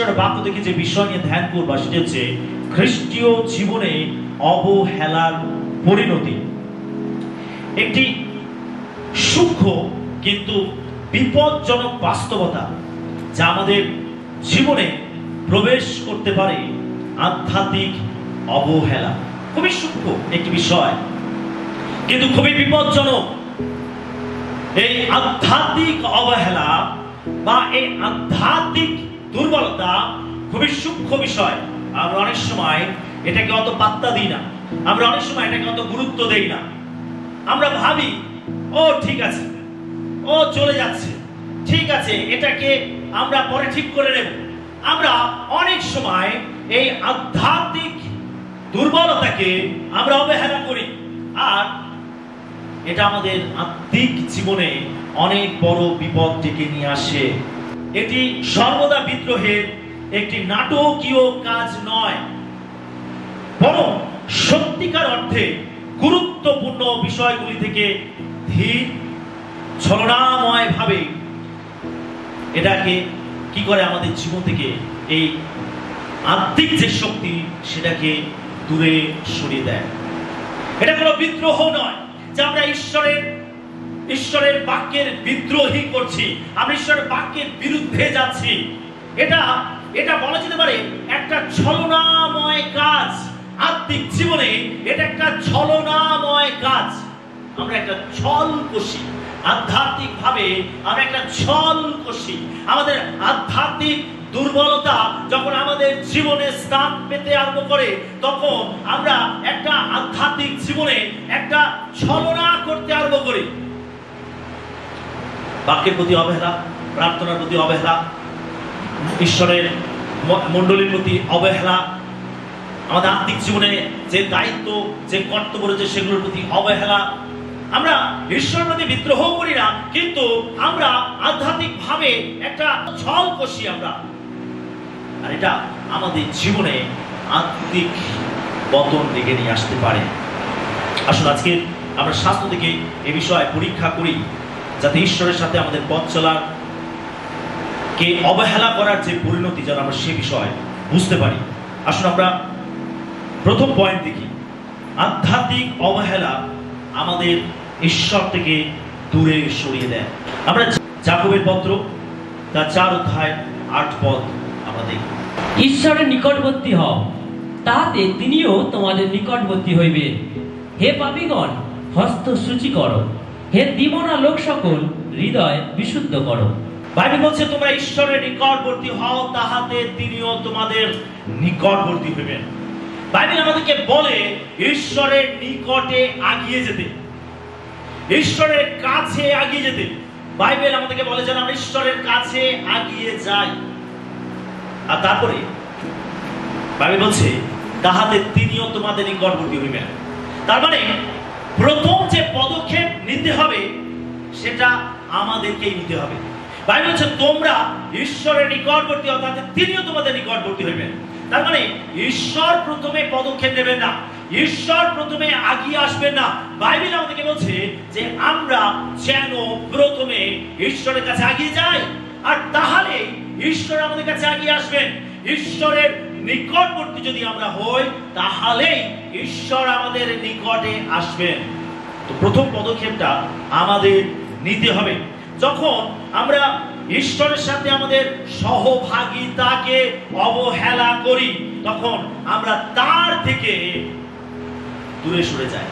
ঈশ্বরের বাক্য থেকে যে বিষয় নিয়ে ধ্যান করব সেটা হচ্ছে খ্রিস্টীয় জীবনে অবহেলার পরিণতি। একটি সূক্ষ্ম কিন্তু বিপজ্জনক বাস্তবতা যা আমাদের জীবনে প্রবেশ করতে পারে, আধ্যাত্মিক অবহেলা। খুবই সূক্ষ্ম একটি বিষয় কিন্তু খুবই বিপজ্জনক। এই আধ্যাত্মিক অবহেলা বা এই আধ্যাত্মিক দুর্বলতা খুবই সূক্ষ্ম বিষয়। আমরা অনেক সময় এটাকে অত পাত্তা দিই না, আমরা অনেক সময় এটাকে অত গুরুত্ব দেই না। আমরা ভাবি ও ঠিক আছে, ও চলে যাচ্ছে, ঠিক আছে, এটাকে আমরা পরে ঠিক করে নেব। আমরা অনেক সময় এই আধ্যাত্মিক দুর্বলতাকে আমরা অবহেলা করি, আর এটা আমাদের আত্মিক জীবনে অনেক বড় বিপদ ডেকে নিয়ে আসে। এটি সর্বদা বিদ্রোহের একটি নাটকীয় কাজ নয়, বরং সত্যিকার অর্থে গুরুত্বপূর্ণ বিষয়গুলি থেকে ধীর ছলনাময় ভাবে এটাকে কি করে আমাদের জীবন থেকে এই আত্মিক যে শক্তি সেটাকে দূরে সরিয়ে দেয়। এটা কোনো বিদ্রোহ নয় যে আমরা ঈশ্বরের বাক্যের বিদ্রোহী করছি, আমরা ঈশ্বরের বাক্যের বিরুদ্ধে যাচ্ছি। এটা বলা যেতে পারে একটা ছলনাময় কাজ। আত্মিক জীবনে এটা একটা ছলনাময় কাজ। আমরা একটা ছল কষি, আধ্যাত্মিক ভাবে আমরা একটা ছল কষি। আমাদের আধ্যাত্মিক দুর্বলতা যখন আমাদের জীবনে স্থান পেতে আরম্ভ করে, তখন আমরা একটা আধ্যাত্মিক জীবনে একটা ছলনা করতে আরম্ভ করি। বাক্যের প্রতি অবহেলা, প্রার্থনার প্রতি অবহেলা, ঈশ্বরের মণ্ডলীর প্রতি অবহেলা, আমাদের আত্মিক জীবনে যে দায়িত্ব, যে কর্তব্য রয়েছে সেগুলোর প্রতি অবহেলা। আমরা ঈশ্বরের প্রতি বিদ্রোহ করি না, কিন্তু আমরা আধ্যাত্মিক ভাবে একটা ছল কষি আমরা, আর এটা আমাদের জীবনে আত্মিক পতন ডেকে নিয়ে আসতে পারে। আসুন আজকে আমরা শাস্ত্র থেকে এই বিষয়ে পরীক্ষা করি, যাতে ঈশ্বরের সাথে আমাদের পথ চলার কে অবহেলা করার যে পরিণতি যেন আমরা সে বিষয় বুঝতে পারি। আসুন আমরা প্রথম পয়েন্ট দেখি। আধ্যাত্মিক অবহেলা আমাদের ঈশ্বর থেকে দূরে সরিয়ে দেয়। আমরা যাকবের পত্র তার 4 অধ্যায় 8 পদ আমরা দেখি। ঈশ্বরের নিকটবর্তী হও, তাহাতে তিনিও তোমাদের নিকটবর্তী হইবে। হে পাপীগণ, হস্ত শুচি করো, হে দিমনা লোক সকল, হৃদয় বিশুদ্ধ করো। বাইবেল বলছে তোমরা ঈশ্বরের নিকটবর্তী হও, তাহাতে তিনিও তোমাদের নিকটবর্তী হইবেন। বাইবেল আমাদেরকে বলে ঈশ্বরের নিকটে আগিয়ে যেতে, ঈশ্বরের কাছে আগিয়ে যেতে। বাইবেল আমাদেরকে বলে যেন আমরা ঈশ্বরের কাছে আগিয়ে যাই। আর তারপরে বাইবেল বলছে তাহাতে তিনিও তোমাদের নিকটবর্তী হইবেন। তার মানে প্রথম যে পদক্ষেপ নিতে হবে সেটা আমাদেরকেই নিতে হবে। বাইবেল বলছে তোমরা ঈশ্বরের নিকটবর্তী হও, তাতে তিনিও তোমাদের নিকটবর্তী হইবেন। তার মানে ঈশ্বর প্রথমে পদক্ষেপ নেবেন না, ঈশ্বর প্রথমে আগিয়ে আসবেন না। বাইবেল আমাদেরকে বলছে যে আমরা যেন প্রথমে ঈশ্বরের কাছে আগিয়ে যাই, আর তাহলে ঈশ্বর আমাদের কাছে আগিয়ে আসবেন। ঈশ্বরের নিকটবর্তী যদি আমরা হই, তাহলেই ঈশ্বর আমাদের নিকটে আসবেন। তো প্রথম পদক্ষেপটা আমাদের নিতে হবে। যখন আমরা ঈশ্বরের সাথে আমাদের সহভাগিতাকে অবহেলা করি, তখন আমরা তার থেকে দূরে সরে যাই।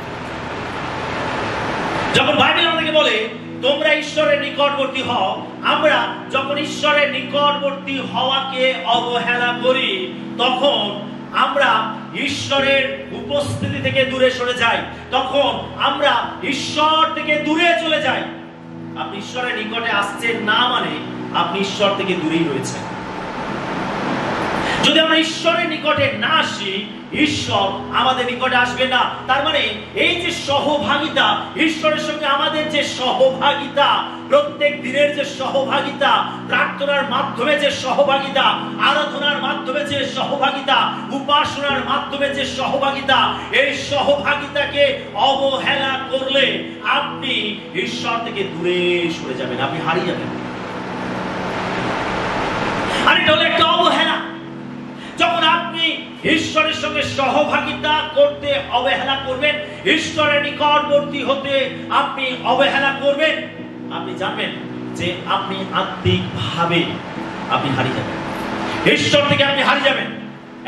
যখন বাইবেল আমাদেরকে বলে তোমরা ঈশ্বরের নিকটবর্তী হও, আমরা যখন ঈশ্বরের নিকটবর্তী হওয়াকে অবহেলা করি, তখন আমরা ঈশ্বরের উপস্থিতি থেকে দূরে সরে যাই, তখন আমরা ঈশ্বর থেকে দূরে চলে যাই। আপনি ঈশ্বরের নিকটে আসছেন না মানে আপনি ঈশ্বর থেকে দূরেই রয়েছেন। যদি আমরা ঈশ্বরের নিকটে না আসি, ঈশ্বর আমাদের নিকটে আসবে না। তার মানে এই যে সহভাগিতা, ঈশ্বরের সঙ্গে আমাদের যে সহভাগিতা, প্রত্যেক দিনের যে সহভাগিতা, প্রার্থনার মাধ্যমে যে সহভাগিতা, আরাধনার মাধ্যমে যে সহভাগিতা, উপাসনার মাধ্যমে যে সহভাগিতা, এই সহভাগিতাকে অবহেলা করলে আপনি ঈশ্বর থেকে দূরে সরে যাবেন, আপনি হারিয়ে যাবেন। আর এটা হলো একটা অবহেলা। ঈশ্বরের সঙ্গে সহভাগিতা করতে অবহেলা করবেন, ঈশ্বরের নিকটবর্তী হতে আপনি অবহেলা করবেন, আপনি জানবেন যে আপনি আত্মিকভাবে আপনি হারিয়ে যাবেন, ঈশ্বর থেকে আপনি হারিয়ে যাবেন।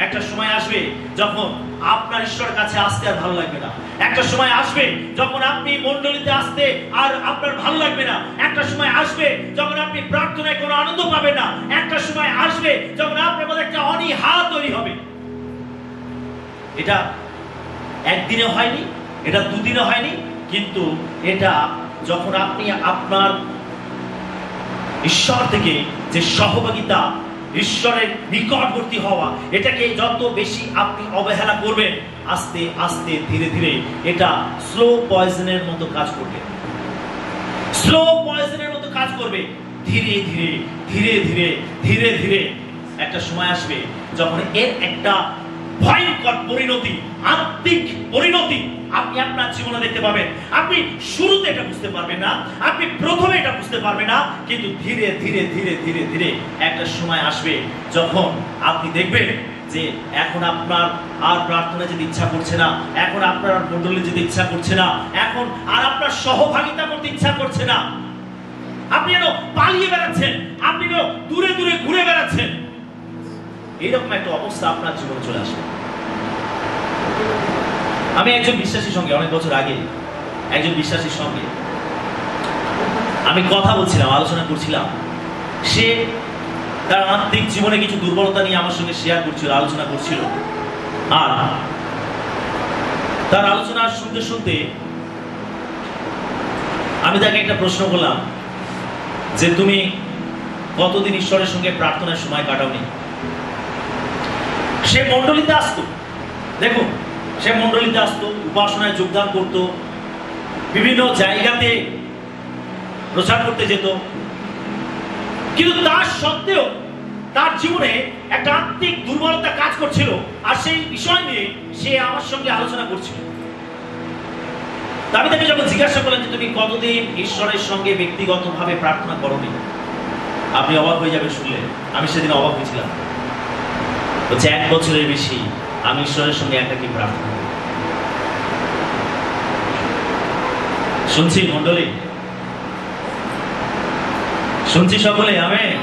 একটা সময় আসবে যখন আপনার ঈশ্বরের কাছে আসতে আর ভালো লাগবে না। একটা সময় আসবে যখন আপনি মণ্ডলীতে আসতে আর আপনার ভালো লাগবে না। একটা সময় আসবে যখন আপনি প্রার্থনায় কোনো আনন্দ পাবেন না। একটা সময় আসবে যখন আপনার মধ্যে একটা অনীহা তৈরি হবে। এটা একদিনে হয়নি, এটা দুদিনে হয়নি, কিন্তু এটা যখন আপনি আপনার ঈশ্বর থেকে যে সহভাগিতা, ঈশ্বরের নিকটবর্তী হওয়া, এটাকে যত বেশি আপনি অবহেলা করবেন, আস্তে আস্তে ধীরে ধীরে এটা স্লো পয়জনের মতো কাজ করবে, স্লো পয়জনের মতো কাজ করবে। ধীরে ধীরে ধীরে ধীরে ধীরে ধীরে একটা সময় আসবে যখন এর একটা ভয়ঙ্কর পরিণতি, আত্মিক পরিণতি আপনি আপনার জীবনে দেখতে পাবেন। আপনি শুরুতে এটা বুঝতে পারবেন না, আপনি প্রথমে এটা বুঝতে পারবেন না, কিন্তু ধীরে ধীরে ধীরে ধীরে ধীরে একটা সময় আসবে যখন আপনি দেখবেন যে এখন আপনার আর প্রার্থনা যেতে ইচ্ছা করছে না, এখন আপনার আর মণ্ডলী যেতে ইচ্ছা করছে না, এখন আর আপনার সহভাগিতা করতে ইচ্ছা করছে না। আপনি যেন পালিয়ে বেড়াচ্ছেন, আপনি যেন দূরে দূরে ঘুরে বেড়াচ্ছেন। এইরকম একটা অবস্থা আপনার জীবনে চলে আসবে। আমি একজন বিশ্বাসীর সঙ্গে অনেক বছর আগে একজন বিশ্বাসীর সঙ্গে আমি কথা বলছিলাম, আলোচনা করছিলাম। সে তার আত্মিক জীবনে কিছু দুর্বলতা নিয়ে আমার সঙ্গে শেয়ার করছিল, আলোচনা করছিল। আর তার আলোচনা শুনতে শুনতে আমি তাকে একটা প্রশ্ন করলাম যে তুমি কতদিন ঈশ্বরের সঙ্গে প্রার্থনার সময় কাটাওনি? সে মণ্ডলীতে আসতো, দেখুন সে মণ্ডলীতে আসতো, উপাসনায় যোগদান করত, বিভিন্ন জায়গাতে প্রচার করতে যেত, কিন্তু তার সত্ত্বেও তার জীবনে একটা আত্মিক দুর্বলতা কাজ করছিল। আর সেই বিষয় নিয়ে সে আমার সঙ্গে আলোচনা করছিল। আমি তাকে যখন জিজ্ঞাসা করলাম যে তুমি কতদিন ঈশ্বরের সঙ্গে ব্যক্তিগতভাবে প্রার্থনা করোনি, আপনি অবাক হয়ে যাবেন শুনলে। আমি সেদিন অবাক হয়েছিলাম। বলছে 1 বছরের বেশি আমি ঈশ্বরের সঙ্গে একাকী প্রার্থনা করি। শুনছি মণ্ডলী, শুনছি সকলে, আমেন।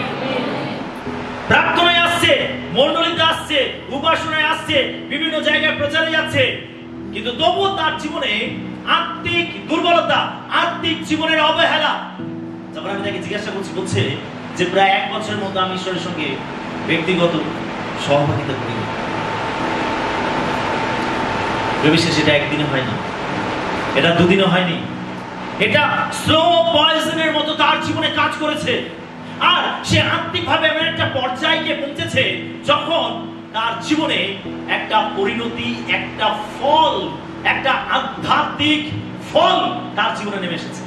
প্রার্থনায় আসছে, মণ্ডলীতে আসছে, উপাসনায় আসছে, বিভিন্ন জায়গায় প্রচারে যাচ্ছে, কিন্তু তবুও তার জীবনে আত্মিক দুর্বলতা, আত্মিক জীবনের অবহেলা। যখন আমি তাকে জিজ্ঞাসা করছি, বলছে যে প্রায় 1 বছরের মতো আমি ঈশ্বরের সঙ্গে ব্যক্তিগত সহভাগিতা করি। ভবিষ্যতে সেটা একদিনে হয়নি, এটা দুদিনে হয়নি, এটা স্লো পয়জনের মতো তার জীবনে কাজ করেছে। আর সে আত্মিকভাবে এমন একটা পর্যায়ে গিয়ে পৌঁছেছে যখন তার জীবনে একটা পরিণতি, একটা ফল, একটা আধ্যাত্মিক ফল তার জীবনে নেমে এসেছে।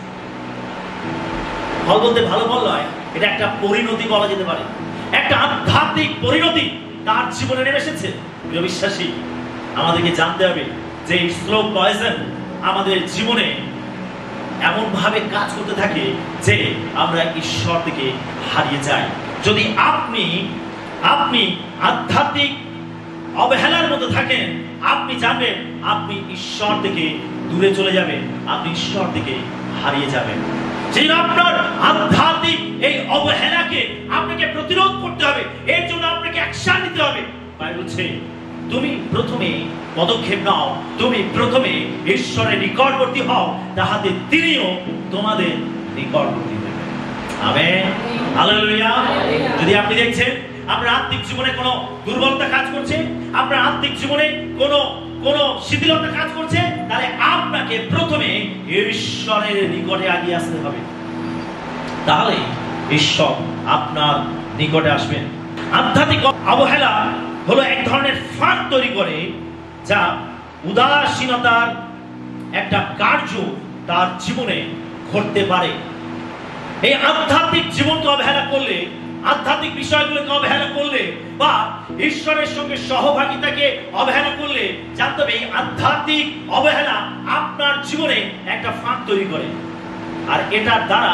ফল বলতে ভালো ফল নয়, এটা একটা পরিণতি বলা যেতে পারে, একটা আধ্যাত্মিক পরিণতি তার জীবনে নেমে এসেছে। প্রিয় বিশ্বাসী, আমাদেরকে জানতে হবে যে এই স্লো পয়জন আমাদের জীবনে এমন ভাবে কাজ করতে থাকে যে আমরা ঈশ্বর থেকে হারিয়ে যাই। যদি আপনি আধ্যাত্মিক অবহেলার মধ্যে থাকেন, আপনি জানবেন আপনি ঈশ্বর থেকে দূরে চলে যাবেন, আপনি ঈশ্বর থেকে হারিয়ে যাবেন। সেই আপনার আধ্যাত্মিক এই অবহেলাকে আপনাকে প্রতিরোধ করতে হবে, এর জন্য আপনাকে অ্যাকশন নিতে হবে। বাইবেল বলছে তুমি প্রথমে পদক্ষেপ নাও, তুমি প্রথমে ঈশ্বরের নিকটবর্তী হও, তাহাতে তিনিও তোমাদের নিকটবর্তী হবেন। Amen, hallelujah. যদি আপনি দেখছেন আপনার আত্মিক জীবনে কোনো দুর্বলতা কাজ করছে, আপনার আত্মিক জীবনে কোনো শিথিলতা কাজ করছে, তাহলে আপনাকে প্রথমে ঈশ্বরের নিকটে আগিয়ে আসতে হবে, তাহলে ঈশ্বর আপনার নিকটে আসবেন। আধ্যাত্মিক অবহেলা হলো এক ধরনের ফাঁদ তৈরি করে, যা উদাসীনতার একটা কার্য তার জীবনে ঘটতে পারে। এই আধ্যাত্মিক জীবনকে অবহেলা করলে, আধ্যাত্মিক বিষয়গুলোকে অবহেলা করলে, বা ঈশ্বরের সঙ্গে সহভাগিতাকে অবহেলা করলে, জানতে হবে এই আধ্যাত্মিক অবহেলা আপনার জীবনে একটা ফাঁদ তৈরি করে। আর এটার দ্বারা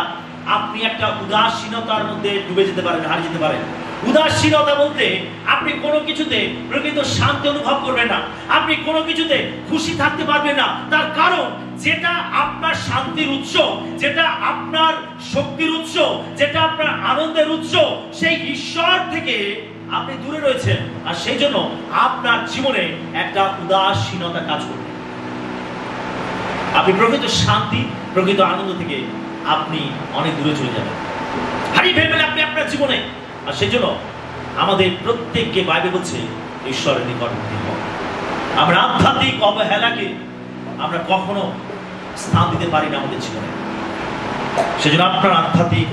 আপনি একটা উদাসীনতার মধ্যে ডুবে যেতে পারেন, হারিয়ে যেতে পারেন। উদাসীনতা বলতে আপনি কোনো কিছুতে প্রকৃত শান্তি অনুভব করবেন না, আপনি কোনো কিছুতে খুশি থাকতে পারবেন না। তার কারণ যেটা আপনার শান্তির উৎস, যেটা আপনার শক্তির উৎস, যেটা আপনার আনন্দের উৎস, সেই ঈশ্বর থেকে আপনি দূরে রয়েছেন। আর সেই জন্য আপনার জীবনে একটা উদাসীনতা কাজ করবে। আপনি প্রকৃত শান্তি, প্রকৃত আনন্দ থেকে আপনি অনেক দূরে চলে যাবেন, হারিয়ে ফেলবেন আপনি আপনার জীবনে। আর সেই জন্য আমাদের প্রত্যেককে বাইবেল বলছে ঈশ্বরের নিকটবর্তী হও। আমরা আধ্যাত্মিক অবহেলাকে আমরা কখনো স্থান দিতে পারি না আমাদের জীবনে। সেজন্য আপনার আধ্যাত্মিক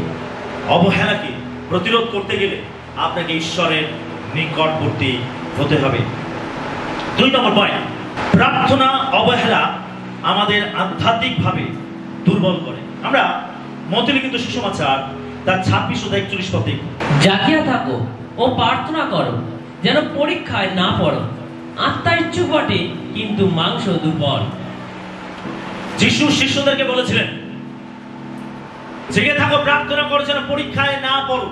অবহেলাকে প্রতিরোধ করতে গেলে আপনাকে ঈশ্বরের নিকটবর্তী হতে হবে। 2 নম্বর পয়েন্ট, প্রার্থনা অবহেলা আমাদের আধ্যাত্মিকভাবে দুর্বল করে। আমরা মতে লিখিত সুসমাচার তার 26-41 পদে, জাগিয়া থাকো ও প্রার্থনা করো, যেন পরীক্ষায় না পড়ো। আত্মা ইচ্ছুক বটে, কিন্তু মাংস দুর্বল। যিশু শিষ্যদেরকে বলেছিলেন, জেগে থাকো, প্রার্থনা করো, যেন পরীক্ষায় না পড়ো।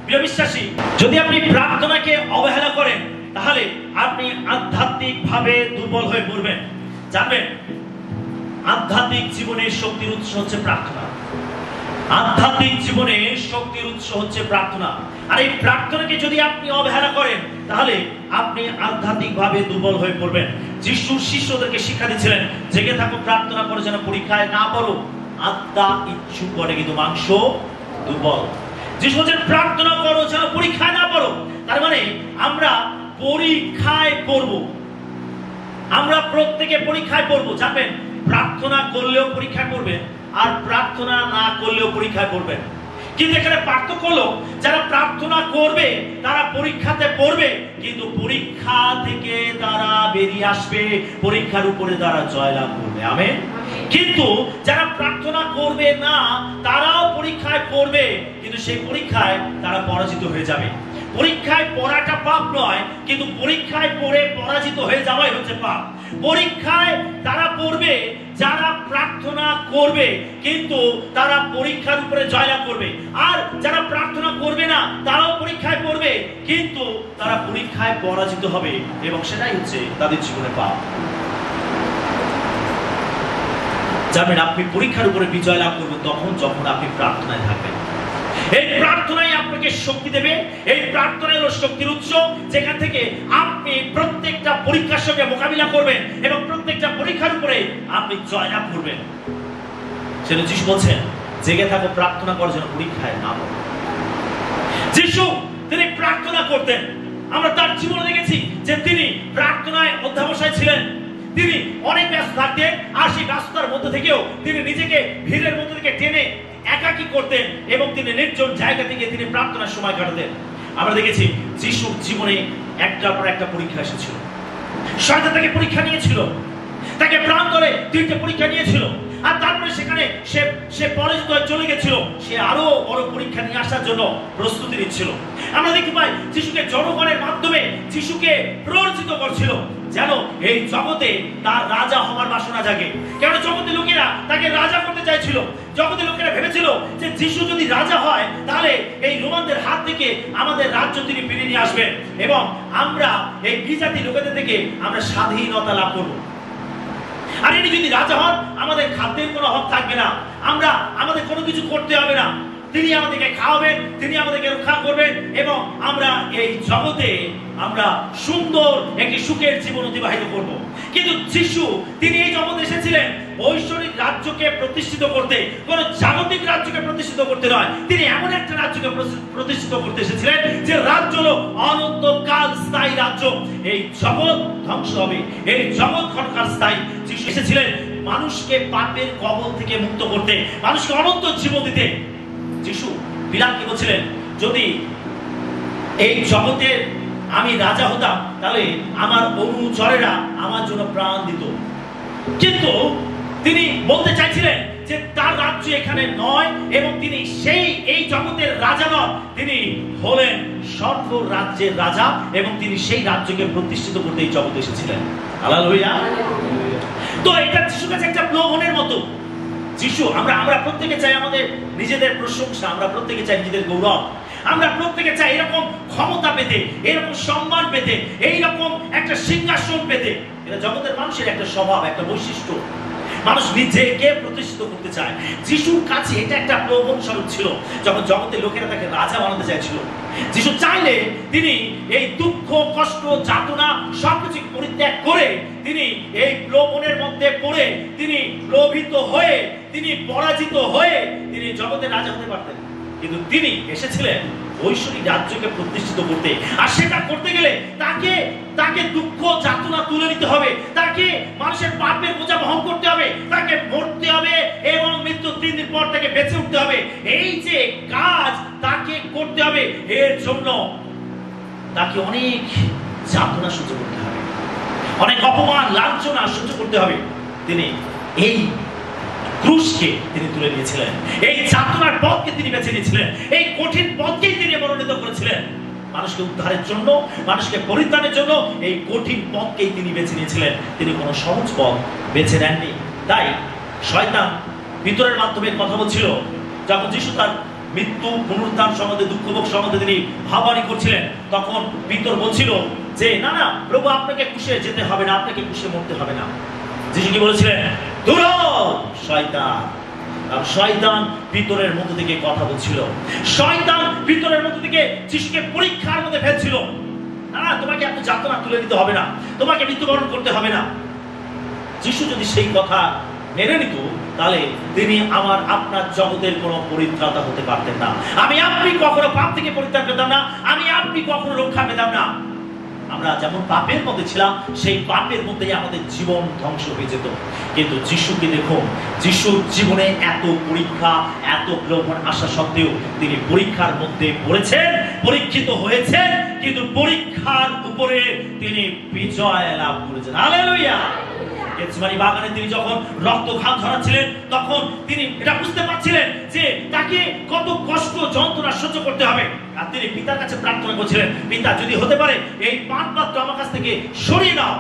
প্রিয় বিশ্বাসী, যদি আপনি প্রার্থনাকে অবহেলা করেন তাহলে আপনি আধ্যাত্মিকভাবে দুর্বল হয়ে পড়বেন। জানবেন, আধ্যাত্মিক জীবনের শক্তির উৎস হচ্ছে প্রার্থনা। আধ্যাত্মিক জীবনে শক্তির উৎস হচ্ছে প্রার্থনা। আর এই প্রার্থনাকে যদি আপনি অবহেলা করেন তাহলে আপনি আধ্যাত্মিকভাবে দুর্বল হয়ে পড়বেন। যিশু শিষ্যদেরকে শিক্ষা দিচ্ছিলেন, জেগে থাকো, প্রার্থনা করো, যেন পরীক্ষায় না পড়ো। আত্মা ইচ্ছুক বটে, কিন্তু মাংস দুর্বল। যিশু বলছেন প্রার্থনা করো যেন পরীক্ষায় না পড়ো। তার মানে আমরা পরীক্ষায় পড়ব, আমরা প্রত্যেকে পরীক্ষায় পড়ব। জানবেন, প্রার্থনা করলেও পরীক্ষায় পড়বেন, আর প্রার্থনা না করলেও পরীক্ষায় পড়বেন। কিন্তু এখানে পার্থক্য হলো, যারা প্রার্থনা করবে তারা পরীক্ষাতে পড়বে, কিন্তু পরীক্ষা থেকে তারা বেরিয়ে আসবে, পরীক্ষার উপরে তারা জয়লাভ করবে। আমেন। কিন্তু যারা প্রার্থনা করবে না তারাও পরীক্ষায় পড়বে, কিন্তু সেই পরীক্ষায় তারা পরাজিত হয়ে যাবে। পরীক্ষায় পড়াটা পাপ নয়, কিন্তু পরীক্ষায় পড়ে পরাজিত হয়ে যাওয়াই হচ্ছে পাপ। পরীক্ষায় তারা পড়বে যারা প্রার্থনা করবে, কিন্তু তারা পরীক্ষার উপরে জয়লাভ করবে। আর যারা প্রার্থনা করবে না তারাও পরীক্ষায় পড়বে, কিন্তু তারা পরীক্ষায় পরাজিত হবে, এবং সেটাই হচ্ছে তাদের জীবনে পাপ। জানেন, আপনি পরীক্ষার উপরে বিজয় লাভ করবেন তখন যখন আপনি প্রার্থনায় থাকবেন। এই প্রার্থনাই আপনাকে শক্তি দেবে। এই প্রার্থনাই হলো শক্তির উৎস, যেখান থেকে আপনি প্রত্যেকটা পরীক্ষার সঙ্গে মোকাবিলা করবেন এবং প্রত্যেকটা পরীক্ষার উপরে আপনি জয়লাভ করবেন। সেটা যিশু বলছেন, জেগে থাকো, প্রার্থনা করো, যেন পরীক্ষায় না পড়ো। যিশু তিনি প্রার্থনা করতেন। আমরা তার জীবনে দেখেছি যে তিনি প্রার্থনায় অধ্যবসায় ছিলেন। তিনি অনেক ব্যস্ত থাকতেন, আর সেই ব্যস্ততার মধ্যে থেকেও তিনি নিজেকে ভিড়ের মধ্যে থেকে টেনে একাকী করতেন, এবং তিনি নির্জন জায়গা থেকে তিনি প্রার্থনার সময় কাটাতেন। আমরা দেখেছি যিশুর জীবনে একটার পর একটা পরীক্ষা এসেছিল। শয়তান তাকে পরীক্ষা নিয়েছিল, তাকে প্রাণ ধরে 3টে পরীক্ষা নিয়েছিল, আর তারপরে সেখানে সে পরাজিত হয়ে চলে গেছিল। সে আরো বড় পরীক্ষা নিয়ে আসার জন্য প্রস্তুতি নিচ্ছিল। আমরা দেখতে পাই যিশুকে জনগণের মাধ্যমে যিশুকে প্ররোচিত করছিল যেন এই জগতে তার রাজা হওয়ার বাসনা জাগে। কেন জগতের লোকেরা তাকে রাজা করতে চাইছিল। জগতের লোকেরা ভেবেছিল যে যিশু যদি রাজা হয় তাহলে এই রোমানদের হাত থেকে আমাদের রাজ্য তিনি ফিরিয়ে নিয়ে আসবেন, এবং আমরা এই বিজাতি লোকেদের থেকে আমরা স্বাধীনতা লাভ করব। আর ইনি যদি রাজা হন আমাদের খাদ্যের কোনো হক থাকবে না, আমাদের কোনো কিছু করতে হবে না, তিনি আমাদেরকে খাওয়াবেন, তিনি আমাদেরকে রক্ষা করবেন, এবং আমরা এই জগতে আমরা সুন্দর একটি সুখের জীবন অতিবাহিত করব। কিন্তু যিশু তিনি এই জগতে এসেছিলেন ঐশ্বরিক রাজ্যকে প্রতিষ্ঠিত করতে, কোন জাগতিক রাজ্যকে প্রতিষ্ঠিত করতে নয়। তিনি এমন একটা রাজ্যকে প্রতিষ্ঠিত করতে এসেছিলেন যে রাজ্য হলো অনন্তকাল স্থায়ী রাজ্য। এই জগৎ ধ্বংস হবে, এই জগৎ ক্ষণকাল স্থায়ী। যিশু এসেছিলেন মানুষকে পাপের কবল থেকে মুক্ত করতে, মানুষকে অনন্ত জীবন দিতে। যিশু বিলাতকে বলছিলেন, যদি এই জগতের আমি রাজা হতাম তাহলে আমার অনুচরেরা আমার জন্য প্রাণ দিত। কিন্তু তিনি বলতে চাইছিলেন যে তার রাজ্য এখানে নয়, এবং তিনি এই জগতের রাজা নন, তিনি হলেন স্বর্গ রাজ্যের রাজা, এবং তিনি সেই রাজ্যকে প্রতিষ্ঠিত করতে এই জগতে এসেছিলেন। হালেলুয়া। তো এটা যিশুর কাছে একটা প্রলোভনের মতো। যিশু আমরা প্রত্যেকে চাই আমাদের নিজেদের প্রশংসা, আমরা প্রত্যেকে চাই নিজেদের গৌরব, আমরা প্রত্যেকে চাই এরকম ক্ষমতা পেতে, এরকম সম্মান পেতে, এইরকম একটা সিংহাসন পেতে। এটা জগতের মানুষের একটা স্বভাব, একটা বৈশিষ্ট্য। মানুষ নিজেকে প্রতিষ্ঠিত করতে চায়। যিশুর কাছে এটা একটা প্রবণ স্বরূপ ছিল। যখন জগতের লোকেরা তাকে রাজা বানাতে চাইছিল, যিশু চাইলে তিনি এই দুঃখ, কষ্ট, যাতনা সবকিছু পরিত্যাগ করে তিনি এই প্রবণের মধ্যে পড়ে তিনি লোভিত হয়ে, তিনি পরাজিত হয়ে তিনি জগতের রাজা হতে পারতেন। কিন্তু তিনি এসেছিলেন ঐশ্বরিক রাজ্যকে প্রতিষ্ঠিত করতে। আর সেটা করতে গেলে তাকে দুঃখ, যাতনা তুলে নিতে হবে, তাকে মানুষের পাপের বোঝা বহন করতে হবে, তাকে মরতে হবে এবং মৃত্যু 3 দিন পর তাকে বেঁচে উঠতে হবে। এই যে কাজ তাকে করতে হবে, এর জন্য তাকে অনেক যাতনা সহ্য করতে হবে, অনেক অপমান, লাঞ্ছনা সহ্য করতে হবে। তিনি এই ক্রুশকে তিনি তুলে নিয়েছিলেন, এই যাতনার পথকে তিনি বেছে নিয়েছিলেন, এই কঠিন পথকেই তিনি মনোনীত করেছিলেন। মানুষকে উদ্ধারের জন্য, মানুষকে পরিত্রাণের জন্য এই কঠিন পথকেই তিনি বেছে নিয়েছিলেন। তিনি কোনো সহজ পথ বেছে নেননি। তাই শয়তান ভিতরের মাধ্যমে কথা বলছিল। যখন যিশু তার মৃত্যু, পুনরুত্থান সম্বন্ধে, দুঃখভোগ সম্বন্ধে তিনি ভাবানি করছিলেন, তখন ভিতর বলছিল যে না না প্রভু, আপনাকে ক্রুশে যেতে হবে না, আপনাকে ক্রুশে মরতে হবে না। যিশু কি বলেছিলেন? দূর শয়তান। আর শয়তান ভিতরের মধ্যে থেকে কথা বলছিল, শয়তান ভিতরের মধ্যে থেকে যিশুকে পরীক্ষার মধ্যে ফেলছিল। না, তোমাকে এত যাতনা তুলে নিতে হবে না, তোমাকে মৃত্যুবরণ করতে হবে না। যিশু যদি সেই কথা মেনে নিত, তাহলে তিনি আমার আপনার জগতের কোনো পরিত্রাতা হতে পারতেন না। আমি আপনি কখনো পাপ থেকে পরিত্রাণ পেতাম না, আমি আপনি কখনো রক্ষা পেতাম না। আমরা যেমন পাপের মধ্যে ছিলাম, সেই পাপের মধ্যেই আমাদের জীবন ধ্বংস হয়ে যেত। কিন্তু যিশুকে দেখুন, যিশুর জীবনে এত পরীক্ষা, এত প্রলোভন আসা সত্ত্বেও তিনি পরীক্ষার মধ্যে পড়েছেন, পরীক্ষিত হয়েছেন, কিন্তু পরীক্ষার উপরে তিনি বিজয় লাভ করেছেন। হালেলুয়া। গেতসেমানি বাগানে তিনি যখন রক্ত ঘাম ঝরাচ্ছিলেন, তখন তিনি এটা বুঝতে পারছিলেন যে তাকে কত কষ্ট, যন্ত্রণা সহ্য করতে হবে। আর তিনি পিতার কাছে প্রার্থনা করছিলেন, পিতা যদি হতে পারে এই পান পাত্র আমার কাছ থেকে সরিয়ে নাও।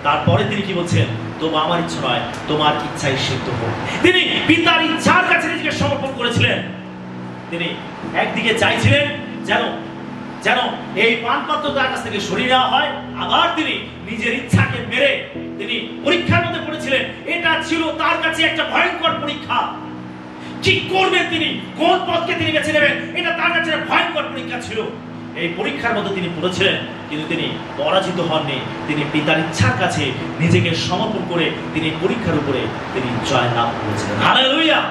তারপরে তিনি কি বলছেন? তবু আমার ইচ্ছা নয়, তোমার ইচ্ছাই সিদ্ধ হোক। তিনি পিতার ইচ্ছার কাছে নিজেকে সমর্পণ করেছিলেন। তিনি একদিকে চাইছিলেন যেন এই পান পাত্র তার কাছ থেকে সরিয়ে নেওয়া হয়, আবার তিনি নিজের ইচ্ছাকে মেরে তিনি পরীক্ষার মধ্যে পড়েছিলেন। এটা ছিল তার কাছে একটা ভয়ঙ্কর পরীক্ষা। কি করবেন তিনি, কোন পথকে তিনি বেছে নেবেন, এটা তার কাছে ভয়ঙ্কর পরীক্ষা ছিল। এই পরীক্ষার মধ্যে তিনি পড়েছিলেন, কিন্তু তিনি পরাজিত হননি। তিনি পিতার ইচ্ছার কাছে নিজেকে সমর্পণ করে তিনি পরীক্ষার উপরে তিনি জয় লাভ করেছিলেন। হালেলুয়া।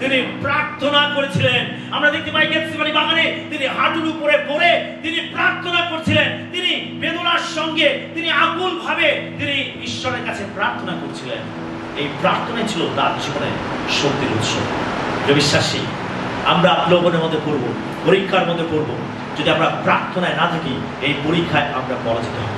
তিনি প্রার্থনা করেছিলেন। আমরা দেখতে পাই গেতসেমানি বাগানে তিনি হাঁটুর উপরে পড়ে তিনি প্রার্থনা করছিলেন। তিনি বেদনার সঙ্গে, তিনি আকুল ভাবে তিনি ঈশ্বরের কাছে প্রার্থনা করছিলেন। এই প্রার্থনাই ছিল তার জীবনে শক্তির উৎস। বিশ্বাসী, আমরা প্রলোভনের মধ্যে পড়বো, পরীক্ষার মধ্যে পড়বো, যদি আমরা প্রার্থনায় না থাকি, এই পরীক্ষায় আমরা পরাজিত হব।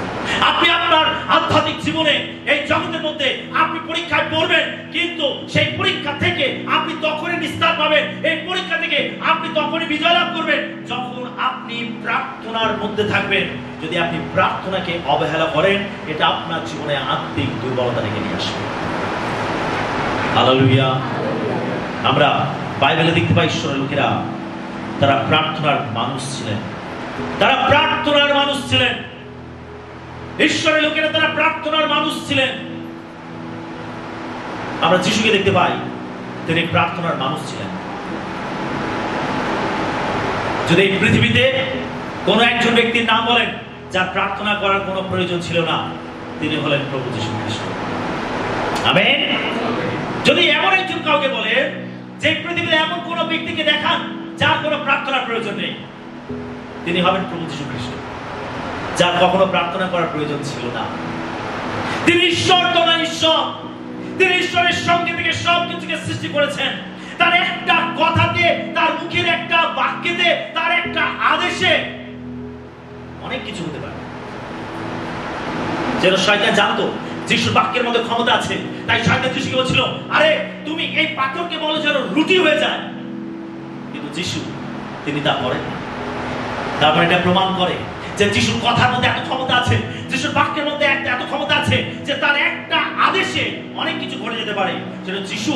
আপনি আপনার আধ্যাত্মিক জীবনে এই জগতের মধ্যে আপনি পরীক্ষায় পড়বেন, কিন্তু সেই পরীক্ষা থেকে আপনি তখনই নিস্তার পাবেন, এই পরীক্ষা থেকে আপনি তখনই বিজয় লাভ করবেন যখন আপনি প্রার্থনার মধ্যে থাকবেন। যদি আপনি প্রার্থনাকে অবহেলা করেন, এটা আপনার জীবনে আত্মিক দুর্বলতা ডেকে নিয়ে আসবে। হালেলুয়া। আমরা বাইবেলে দেখতে পাই ঈশ্বরের লোকেরা তারা প্রার্থনার মানুষ ছিলেন, তারা প্রার্থনার মানুষ ছিলেন। ঈশ্বরের লোকেরা তারা প্রার্থনার মানুষ ছিলেন। আমরা যিশুকে দেখতে পাই, তিনি প্রার্থনার মানুষ ছিলেন। যদি এই পৃথিবীতে কোন একজন ব্যক্তির নাম বলেন যার প্রার্থনা করার কোনো প্রয়োজন ছিল না, তিনি হলেন প্রভু যীশু খ্রিস্ট। আমেন। যদি এমন একজন কাউকে বলে যে পৃথিবীতে এমন কোন ব্যক্তিকে দেখান যার কোনো প্রার্থনার প্রয়োজন নেই, তিনি হবেন প্রভু যীশু খ্রিস্ট, যার কখনো প্রার্থনা করার প্রয়োজন ছিল না। তিনি ঈশ্বর তো না ঈশ্বর, তিনি ঈশ্বরের সঙ্গে থেকে সবকিছুকে সৃষ্টি করেছেন। তার একটা কথাতে, তার মুখের একটা বাক্যেতে, তার একটা আদেশে অনেক কিছু হতে পারে। যেন শয়তান জানতো যিশুর বাক্যের মধ্যে ক্ষমতা আছে, তাই শয়তান যিশুকে বলছিল, আরে তুমি এই পাথরকে বলো যেন রুটি হয়ে যায়। কিন্তু যিশু তিনি তা করেন। তারপর এটা প্রমাণ করে যে যিশুর কথার মধ্যে এত ক্ষমতা আছে, যিশুর বাক্যের মধ্যে এত ক্ষমতা আছে যে তার একটা আদেশে অনেক কিছু ঘটে যেতে পারে। যেন যিশু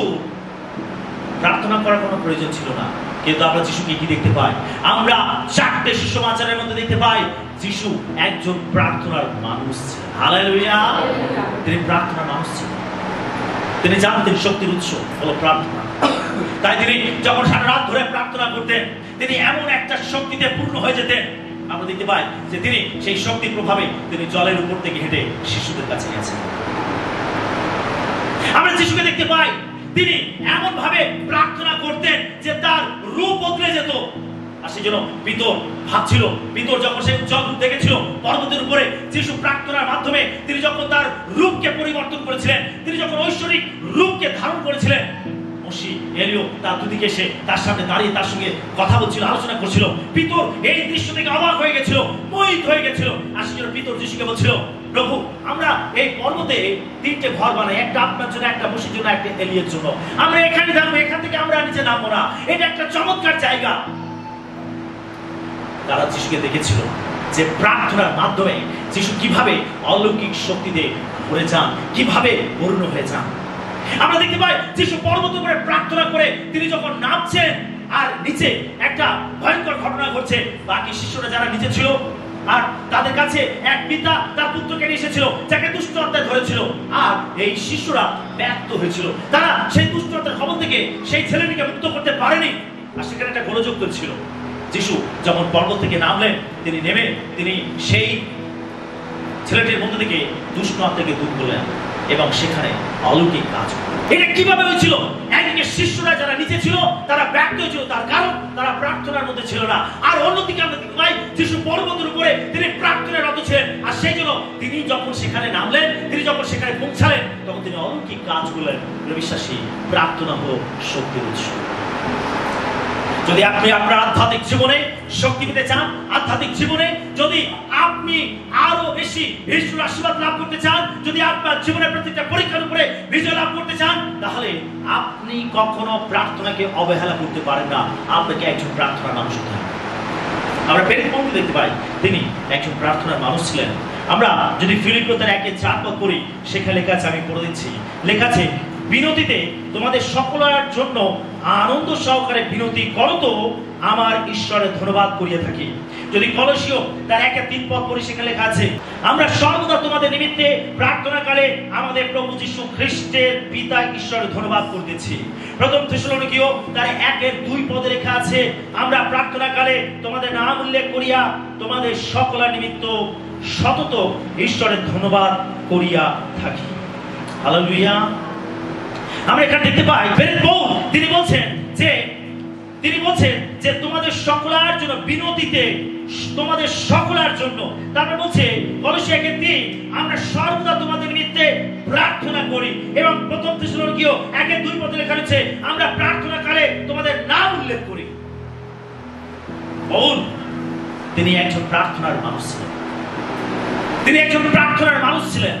প্রার্থনা করার কোনো প্রয়োজন ছিল না। কিন্তু আমরা যিশুকে কি দেখতে পাই? আমরা 4টে সুসমাচারের মধ্যে দেখতে পাই যিশু একজন প্রার্থনার মানুষ ছিলেন। হালেলুয়া! তিনি প্রার্থনার মানুষ ছিলেন। তিনি জানতেন শক্তির উৎস হলো প্রার্থনা। তাই তিনি যখন সারা রাত ধরে প্রার্থনা করতেন, তিনি এমন একটা শক্তিতে পূর্ণ হয়ে যেতেন। আমরা দেখতে পাই যে তিনি সেই শক্তির প্রভাবে তিনি জলের উপর থেকে হেঁটে শিশুদের কাছে গেছেন। আমরা যিশুকে দেখতে পাই তিনি এমন ভাবে প্রার্থনা করতেন যে তার রূপ বদলে যেত। আর সেই জন্য পিতর ভাবছিল, পিতর যখন সেই উজ্জ্বল রূপ দেখেছিল পর্বতের উপরে, যিশু প্রার্থনার মাধ্যমে তিনি যখন তার রূপকে পরিবর্তন করেছিলেন, তিনি যখন ঐশ্বরিক রূপকে ধারণ করেছিলেন, মসি এলিও তার দুদিকে এসে তার সামনে দাঁড়িয়ে তার সঙ্গে কথা বলছিল, আলোচনা করছিল। পিতর এই দৃশ্য থেকে অবাক হয়ে গেছিল, মোহিত হয়ে গেছিল। আর সেই জন্য পিতর যিশুকে বলছিল, প্রভু, আমরা এই পর্বতে 3টে ঘর বানাই, একটা আপনার জন্য, একটা মসির জন্য, একটা এলিয়ের জন্য। আমরা এখানে থাকবো, এখান থেকে আমরা নিচে নামবো না। এটা একটা চমৎকার জায়গা। তারা যিশুকে দেখেছিল যে প্রার্থনার মাধ্যমে যিশু কিভাবে অলৌকিক শক্তিতে ভরে যান, কিভাবে পূর্ণ হয়ে যান। আমরা দেখতে পাই যিশু পর্বত উপরে প্রার্থনা করে তিনি যখন নামছেন, আর নিচে একটা ভয়ঙ্কর ঘটনা ঘটছে। বাকি শিষ্যরা যারা নিচে ছিল, আর তাদের কাছে এক পিতা তার পুত্রকে নিয়ে এসেছিল যাকে দুষ্ট আত্মায় ধরেছিল। আর এই শিশুরা ব্যর্থ হয়েছিল, তারা সেই দুষ্ট আত্মার খবর থেকে সেই ছেলেটিকে মুক্ত করতে পারেনি। আর সেখানে একটা গোলযোগ ছিল। যিশু যখন পর্বত থেকে নামলেন, তিনি নেমে তিনি সেই ছেলেটির মধ্যে থেকে দুষ্ট আত্মাকে দূর করলেন এবং সেখানে অলৌকিক কাজ। এটা কিভাবে হয়েছিল? একদিকে শিষ্যরা যারা নিচে ছিল তারা ব্যর্থ হয়েছিল, তার কারণ তারা প্রার্থনার মধ্যে ছিল না। আর অন্যদিকে আমরা দেখতে পাই যিশু পর্বতের উপরে তিনি প্রার্থনায় রত ছিলেন। আর সেই জন্য তিনি যখন সেখানে নামলেন, তিনি যখন সেখানে পৌঁছালেন, তখন তিনি অলৌকিক কাজ করলেন। বিশ্বাসী, প্রার্থনা হলো শক্তির উৎস। যদি আপনি আপনার আধ্যাত্মিক জীবনে শক্তি পেতে চান, আধ্যাত্মিক জীবনে যদি আপনি আরো বেশি ঈশ্বরের আশীর্বাদ লাভ করতে চান, যদি আপনার জীবনের প্রত্যেকটা পরীক্ষার উপরে বিজয় লাভ করতে চান, তাহলে আপনি কখনো প্রার্থনাকে অবহেলা করতে পারেন না। আপনাকে একজন প্রার্থনার মানুষ হতে হবে। আমরা পেরেন্ট দেখতে পাই তিনি একজন প্রার্থনার মানুষ ছিলেন। আমরা যদি ফিলিপ্পিয়দের 1:4 পড়ি, সেখানে লেখা আছে, আমি পড়ে দিচ্ছি। লেখা আছে, বিনতিতে তোমাদের সকলের জন্য আনন্দ সহকারে বিনতি করো তো আমার ঈশ্বরের ধন্যবাদ করিয়া থাকি। যদি কলসীয় তার 1:3 পড়ি, সেখানে লেখা আছে, আমরা সর্বদা তোমাদের নিমিত্তে প্রার্থনাকালে আমাদের প্রভু যীশু খ্রিস্টের পিতা ঈশ্বরের ধন্যবাদ করতেছি। প্রথম থেসলোনিকীয় তার 1:2 লেখা আছে, আমরা প্রার্থনাকালে তোমাদের নাম উল্লেখ করিয়া তোমাদের সকলের নিমিত্ত সতত ঈশ্বরের ধন্যবাদ করিয়া থাকি। হালেলুয়া। আমরা এখানে দেখতে পাই তিনি বলছেন যে তোমাদের সকলের জন্য বিনতিতে, তোমাদের সকলের জন্য। তারপর বলছে কলসী 1:3, আমরা সর্বদা তোমাদের নিমিত্তে প্রার্থনা করি। এবং প্রথম থেসলোনিকীয় 1:2 লেখা আছে, আমরা প্রার্থনাকালে তোমাদের নাম উল্লেখ করি। তিনি একজন প্রার্থনার মানুষ ছিলেন। তিনি একজন প্রার্থনার মানুষ ছিলেন।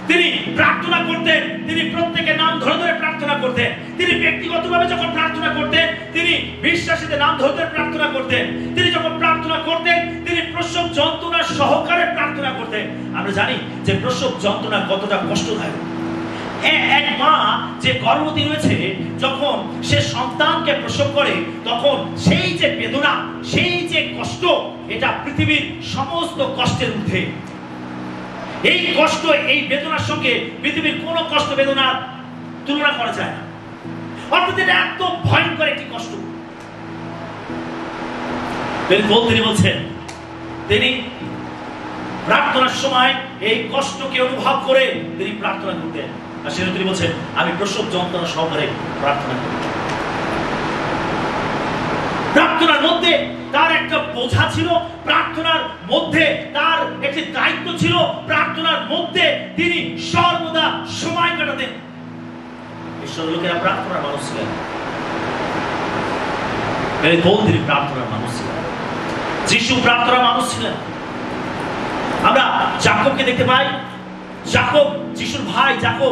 তিনি প্রার্থনা করতেন, তিনি প্রত্যেকের নাম ধরে ধরে প্রার্থনা করতেন। তিনি ব্যক্তিগতভাবে যখন প্রার্থনা করতেন, তিনি বিশ্বাসীদের নাম ধরে ধরে প্রার্থনা করতেন। তিনি যখন প্রার্থনা করতেন, তিনি প্রসব যন্ত্রণা সহকারে প্রার্থনা করতেন। আমরা জানি যে প্রসব যন্ত্রণা কতটা কষ্টদায়ক। এক মা যে গর্ভবতী রয়েছে, যখন সে সন্তানকে প্রসব করে, তখন সেই যে বেদনা, সেই যে কষ্ট, এটা পৃথিবীর সমস্ত কষ্টের ঊর্ধ্বে। এই কষ্ট, এই বেদনার সঙ্গে পৃথিবীর কোন কষ্ট বেদনার তুলনা করা যায় না। অর্থাৎ এটা এত ভয়ঙ্কর একটি কষ্ট। তিনি বলছেন, তিনি প্রার্থনার সময় এই কষ্টকে অনুভব করে তিনি প্রার্থনা করতেন। আর সেটা তিনি বলছেন, আমি প্রসব যন্ত্রণা সহকারে প্রার্থনা করি। প্রার্থনার মধ্যে তার একটা বোঝা ছিল, প্রার্থনার মধ্যে তার একটি দায়িত্ব ছিল, প্রার্থনার মধ্যে তিনি সর্বদা সময় কাটাতেন। ঈশ্বরের লোকেরা প্রার্থনার মানুষ ছিলেন। তিনি প্রার্থনার মানুষ ছিলেন। যিশু প্রার্থনার মানুষ ছিলেন। আমরা যাকবকে দেখতে পাই। যাকব, যিশুর ভাই যাকব,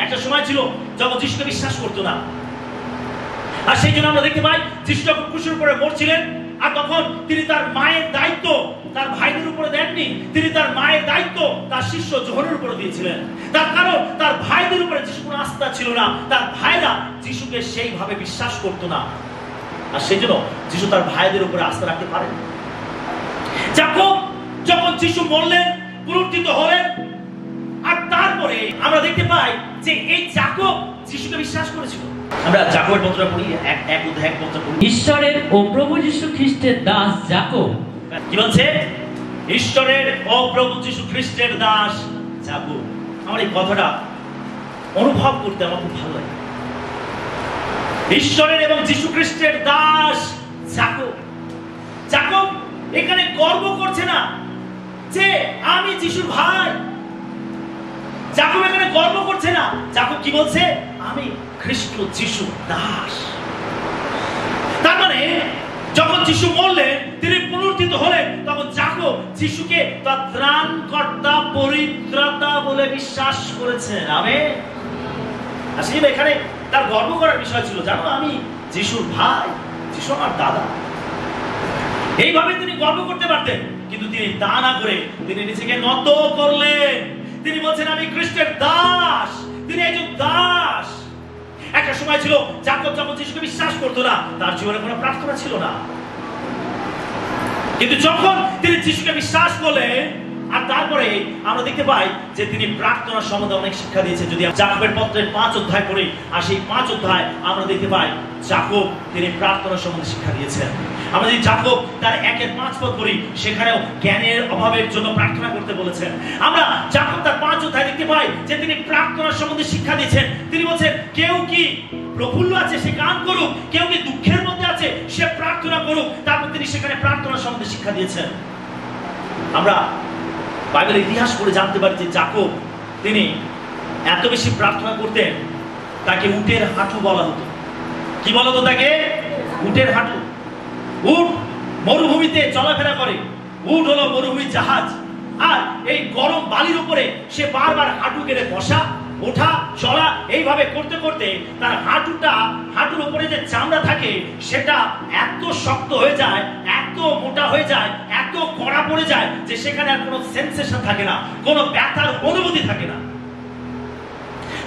একটা সময় ছিল যখন যিশুকে বিশ্বাস করতো না। আর সেই জন্য আমরা দেখতে পাই যিশু যখন ক্রুশের উপরে মরছিলেন, আর তখন তিনি তার মায়ের দায়িত্ব তার ভাইদের উপরে দেননি, তিনি তার মায়ের দায়িত্ব তার শিষ্য যোহনের উপরে দিয়েছিলেন। তার কারণ তার ভাইদের উপরে যিশুর কোনো আস্থা ছিল না। তার ভাইরা যিশুকে সেইভাবে বিশ্বাস করতো না। আর সেই জন্য যিশু তার ভাইদের উপরে আস্থা রাখতে পারেন। যাকব যখন যিশু মরলেন, পুনরুত্থিত হলেন, আর তারপরে আমরা দেখতে পাই যে এই যাকব যিশুকে বিশ্বাস করেছিল। আমরা যাকবের পত্র পড়ি, এক অধ্যায় পত্র পড়ি। ঈশ্বরের ও প্রভু যীশু খ্রিস্টের দাস যাকব। কি বলছে? ঈশ্বরের ও প্রভু যীশু খ্রিস্টের দাস যাকব। আমার এই কথাটা অনুভব করতে আমার খুব ভালো লাগে। ঈশ্বরের এবং যীশু খ্রিস্টের দাস যাকব। যাকব এখানে গর্ব করছে না যে আমি যিশুর ভাই। যাকব এখানে গর্ব করছে না। যাকব কি বলছে? আমি খ্রিস্ট যিশু দাস। তার মানে যখন যিশু মরলেন, তিনি পুনরুত্থিত হলেন, তখন যাকব যিশুকে তার ত্রাণকর্তা, পরিত্রাতা বলে বিশ্বাস করেছেন। আমেন। আসলে এখানে তার গর্ব করার বিষয় ছিল, জানো আমি যিশুর ভাই, যিশু আমার দাদা। এইভাবে তিনি গর্ব করতে পারতেন, কিন্তু তিনি তা না করে তিনি নিজেকে নত করলেন। তিনি বলছেন আমি খ্রিস্টের দাস, তিনি একজন দাস। একটা সময় ছিল যাকব যখন যিশুকে বিশ্বাস করতো না, তার জীবনে কোনো প্রার্থনা ছিল না। কিন্তু যখন তিনি যিশুকে বিশ্বাস করলেন, আর তারপরে আমরা দেখতে পাই যে তিনি প্রার্থনার সম্বন্ধে অনেক শিক্ষা দিয়েছেন। যদি যাকবের পত্রের 5 অধ্যায় পড়ি, আর সেই 5 অধ্যায় আমরা দেখতে পাই যাকব তিনি প্রার্থনার সম্বন্ধে শিক্ষা দিয়েছেন। আমরা যদি যাকব তার 1-5 পদ পড়ি, সেখানেও জ্ঞানের অভাবের জন্য প্রার্থনা করতে বলেছেন। আমরা যাকব তার 5 অধ্যায় দেখতে পাই যে তিনি প্রার্থনার সম্বন্ধে শিক্ষা দিয়েছেন। তিনি বলছেন কেউ কি প্রফুল্ল আছে সে গান করুক, কেউ কি দুঃখের মধ্যে আছে সে প্রার্থনা করুক। তারপর তিনি সেখানে প্রার্থনার সম্বন্ধে শিক্ষা দিয়েছেন। আমরা বাইবেলের ইতিহাস পড়ে জানতে পারি যে যাকব তিনি এত বেশি প্রার্থনা করতেন, তাকে উটের হাঁটু বলা হতো। কি বলা হতো তাকে? উটের হাঁটু। উট মরুভূমিতে চলাফেরা করে, উট হলো মরুভূমির জাহাজ। আর এই গরম বালির উপরে সে বারবার হাঁটু গেড়ে বসা, ওঠা, চলা, এইভাবে করতে করতে তার হাঁটুর উপরে যে চামড়া থাকে সেটা এত শক্ত হয়ে যায়, এত মোটা হয়ে যায়, এত কড়া পড়ে যায় যে সেখানে আর কোনো সেন্সেশন থাকে না, কোনো ব্যথার অনুভূতি থাকে না।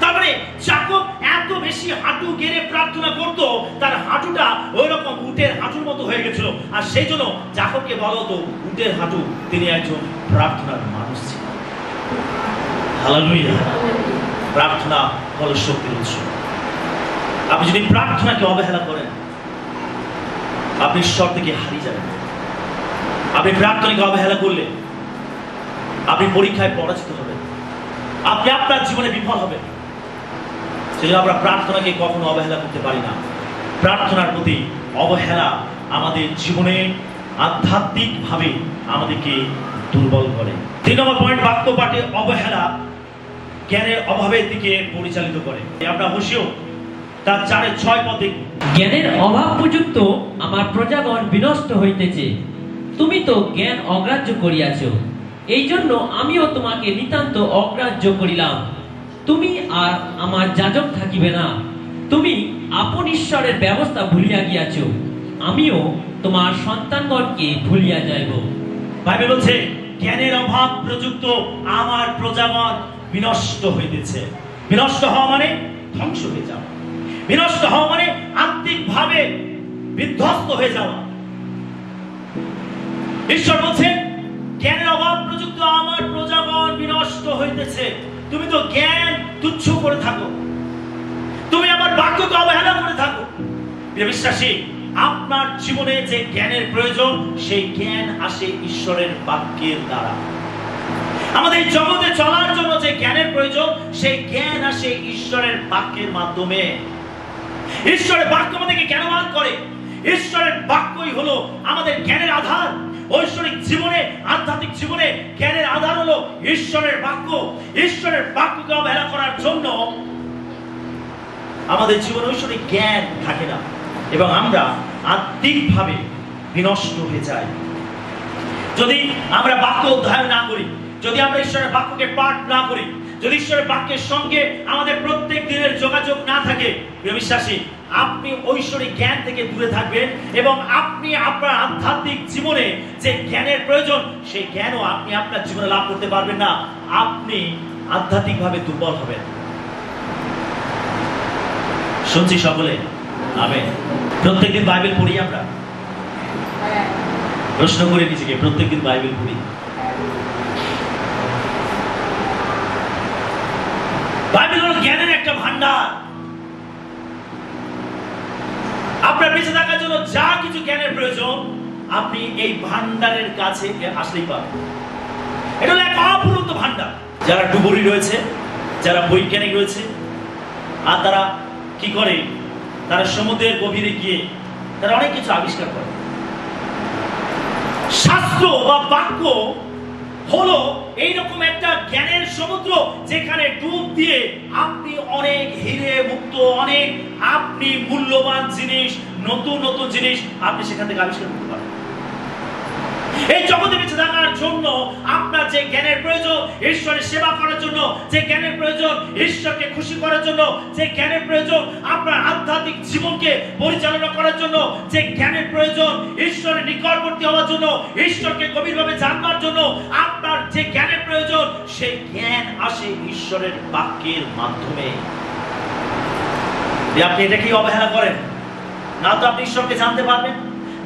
তারপরে যাকব এত বেশি হাঁটু গেড়ে প্রার্থনা করত, তার হাঁটুটা ওই রকম উটের হাঁটুর মতো হয়ে গেছিল। আর সেই জন্য যাকবকে বলা হতো উটের হাঁটু। তিনি একজন প্রার্থনার মানুষ ছিলেন। হালেলুয়া। প্রার্থনা হলো শক্তির উৎস। আপনি যদি প্রার্থনাকে অবহেলা করেন, আপনি ঈশ্বর থেকে হারিয়ে যাবেন। আপনি প্রার্থনাকে অবহেলা করলে আপনি পরীক্ষায় পরাজিত হবেন, আপনি আপনার জীবনে বিফল হবেন। সেজন্য আমরা প্রার্থনাকে কখনো অবহেলা করতে পারি না। প্রার্থনার প্রতি অবহেলা আমাদের জীবনে আধ্যাত্মিকভাবে আমাদেরকে দুর্বল করে। 3 নম্বর পয়েন্ট, বাক্য পাঠে অবহেলা জ্ঞানের অভাবের দিকে পরিচালিত করে। আমরা হোসেয় তার 4-6 পদে, জ্ঞানের অভাব পর্যন্ত আমার প্রজাগণ বিনষ্ট হইতেছে, তুমি তো জ্ঞান অগ্রাহ্য করিয়াছ, এই জন্য আমিও তোমাকে নিতান্ত অগ্রাহ্য করিলাম। তুমি আর আমার যাজক থাকিবে না, তুমি আপন ঈশ্বরের ব্যবস্থা ভুলিয়া গিয়াছ, আমিও তোমার সন্তানগণকে ভুলিয়া যাইব। বাইবেল বলছে জ্ঞানের অভাব প্রযুক্ত আমার প্রজাগণ বিনষ্ট হইতেছে। বিনষ্ট হওয়া মানে ধ্বংস হয়ে যাওয়া, বিনষ্ট হওয়া মানে আত্মিকভাবে বিধ্বস্ত হয়ে যাওয়া। ঈশ্বর বলছেন জ্ঞানের অভাব প্রযুক্ত আমার প্রজাগণ বিনষ্ট হইতেছে। তুমি তো জ্ঞান তুচ্ছ করে থাকো, তুমি আমার বাক্যকে অবহেলা করে থাকো। প্রিয় বিশ্বাসী, আপনার জীবনে যে জ্ঞানের প্রয়োজন, সেই জ্ঞান আসে ঈশ্বরের বাক্যের দ্বারা। আমাদের এই জগতে চলার জন্য যে জ্ঞানের প্রয়োজন, সেই জ্ঞান আসে ঈশ্বরের বাক্যের মাধ্যমে। ঈশ্বরের বাক্য আমাদেরকে জ্ঞানবান করে। ঈশ্বরের বাক্যই হলো আমাদের জ্ঞানের আধার। ঐশ্বরিক জীবনে, আধ্যাত্মিক জীবনে জ্ঞানের আধার হলো ঈশ্বরের বাক্য। ঈশ্বরের বাক্যকে অবহেলা করার জন্য আমাদের জীবনে ঐশ্বরিক জ্ঞান থাকে না এবং আমরা আত্মিকভাবে বিনষ্ট হয়ে যাই। যদি আমরা বাক্য অধ্যয়ন না করি, যদি আমরা ঈশ্বরের বাক্যকে পাঠ না করি, যদি ঈশ্বরের বাক্যের সঙ্গে আমাদের প্রত্যেক দিনের যোগাযোগ না থাকে, প্রিয় বিশ্বাসী, আপনি ঐশ্বরিক জ্ঞান থেকে দূরে থাকবেন এবং আপনি আপনার আধ্যাত্মিক জীবনে যে জ্ঞানের প্রয়োজন, সেই জ্ঞানও আপনি আপনার জীবনে লাভ করতে পারবেন না। আপনি আধ্যাত্মিকভাবে দুর্বল হবেন। শুনছি সকলে আমেন। প্রত্যেকদিন বাইবেল পড়ি আমরা? প্রশ্ন করে নিজেকে, প্রত্যেকদিন বাইবেল পড়ি? বাইবেল হলো জ্ঞানের একটা ভান্ডার। আপনার বেঁচে থাকার জন্য যা কিছু জ্ঞানের প্রয়োজন আপনি এই ভান্ডারের কাছে আসলেই পাবেন। এটা হলো এক অফুরন্ত ভান্ডার। যারা ডুবুরি রয়েছে, যারা বৈজ্ঞানিক রয়েছে, আর তারা কি করে, তারা সমুদ্রের গভীরে গিয়ে তারা অনেক কিছু আবিষ্কার করে। শাস্ত্র বা বাক্য হলো এইরকম একটা জ্ঞানের সমুদ্র যেখানে ডুব দিয়ে আপনি অনেক হিরে মুক্ত, অনেক আপনি মূল্যবান জিনিস, নতুন নতুন জিনিস আপনি সেখান থেকে আবিষ্কার করতে পারেন। এই জগতে বেঁচে থাকার জন্য আপনার যে জ্ঞানের প্রয়োজন, ঈশ্বরের সেবা করার জন্য যে জ্ঞানের প্রয়োজন, ঈশ্বরকে খুশি করার জন্য যে জ্ঞানের প্রয়োজন, আপনার আধ্যাত্মিক জীবনকে পরিচালনা করার জন্য যে জ্ঞানের প্রয়োজন, ঈশ্বরের নিকটবর্তী হওয়ার জন্য, ঈশ্বরকে গভীরভাবে জানবার জন্য আপনার যে জ্ঞানের প্রয়োজন, সেই জ্ঞান আসে ঈশ্বরের বাক্যের মাধ্যমে। আপনি এটাকেই অবহেলা করেন না, তো আপনি ঈশ্বরকে জানতে পারবেন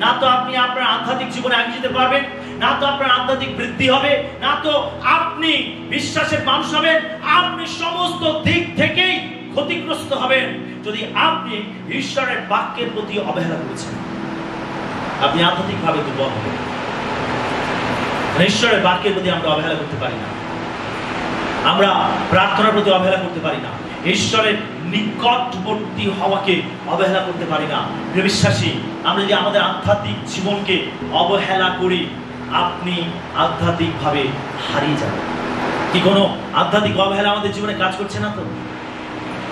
না, তো আপনি আপনার আধ্যাত্মিক জীবনে এগিয়ে যেতে পারবেন না, তো আপনার আধ্যাত্মিক বৃদ্ধি হবে না, তো আপনি বিশ্বাসের মানুষ হবেন। আপনি সমস্ত দিক থেকেই ক্ষতিগ্রস্ত হবেন যদি আপনি ঈশ্বরের বাক্যের প্রতি অবহেলা করেছেন। আপনি আধ্যাত্মিকভাবে দুর্বল হবেন। ঈশ্বরের বাক্যের প্রতি আমরা অবহেলা করতে পারি না, আমরা প্রার্থনার প্রতি অবহেলা করতে পারি না, ঈশ্বরের নিকটবর্তী হওয়াকে অবহেলা করতে পারি না। বিশ্বাসী, আমরা যদি আমাদের আধ্যাত্মিক জীবনকে অবহেলা করি আপনি আধ্যাত্মিকভাবে হারিয়ে যাবেন। কি কোনো আধ্যাত্মিক অবহেলা আমাদের জীবনে কাজ করছে না? তো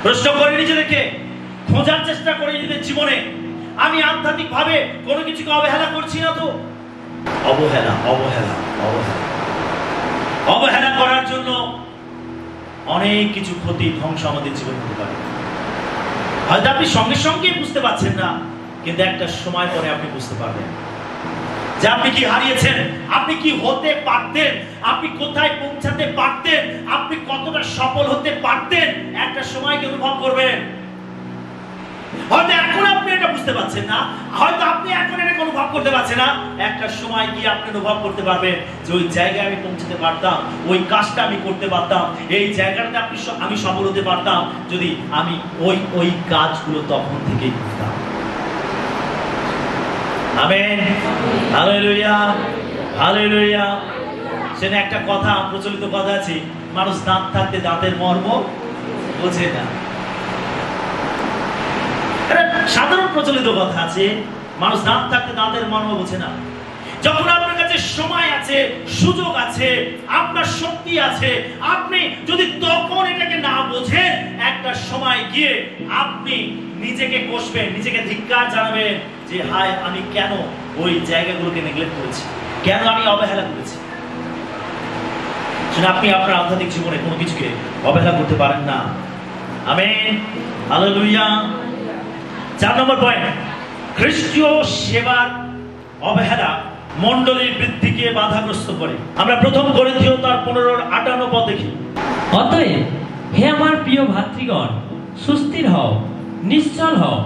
প্রশ্ন করে নিজেদেরকে, খোঁজার চেষ্টা করে নিজেদের জীবনে আমি আধ্যাত্মিকভাবে কোনো কিছুকে অবহেলা করছি না? তো অবহেলা অবহেলা অবহেলা অবহেলা করার জন্য অনেক কিছু ক্ষতি, ধ্বংস আমাদের জীবনে হতে পারে। হয়তো আপনি সঙ্গে সঙ্গে বুঝতে পারছেন না, কিন্তু একটা সময় পরে আপনি বুঝতে পারবেন যে আপনি কি হারিয়েছেন, আপনি কি হতে পারতেন, আপনি কোথায় পৌঁছাতে পারতেন, আপনি কতটা সফল হতে পারতেন। একটা সময় কি অনুভব করবেন। হয়তো এখন আপনি এটা বুঝতে পারছেন না, হয়তো আপনি এখন এটা অনুভব করতে পারছেন না। একটা সময় কি আপনি অনুভব করতে পারবেন যে ওই জায়গায় আমি পৌঁছতে পারতাম, ওই কাজটা আমি করতে পারতাম, এই জায়গাটাতে আমি সফল হতে পারতাম যদি আমি ওই কাজগুলো তখন থেকেই করতাম। Amen, hallelujah, hallelujah. সেটা একটা কথা, প্রচলিত কথা আছে, মানুষ দাঁত থাকতে দাঁতের মর্ম বোঝে না। সাধারণ প্রচলিত কথা আছে, মানুষ দাঁত থাকতে দাঁতের মর্ম বোঝে না। যখন আপনার কাছে সময় আছে, সুযোগ আছে, আপনার শক্তি আছে, আপনি যদি তখন এটাকে না বোঝেন, একটা সময় গিয়ে আপনি নিজেকে কষবেন, নিজেকে ধিক্কার জানাবেন যে হায়, আমি কেন ওই জায়গাগুলোকে নেগলেক্ট করেছি, কেন আমি অবহেলা করেছি। আপনি আপনার আধ্যাত্মিক জীবনে কোনো কিছুকে অবহেলা করতে পারেন না। Amen, hallelujah. 4 নম্বর পয়েন্ট, খ্রিস্টীয় সেবার অবহেলা মণ্ডলীর বৃদ্ধিকে বাধাগ্রস্ত করে। আমরা প্রথম করিন্থীয় তার 15:58 পদ দেখি। অতএব হে আমার প্রিয় ভাতৃগণ, সুস্থির হও, নিশ্চল হও,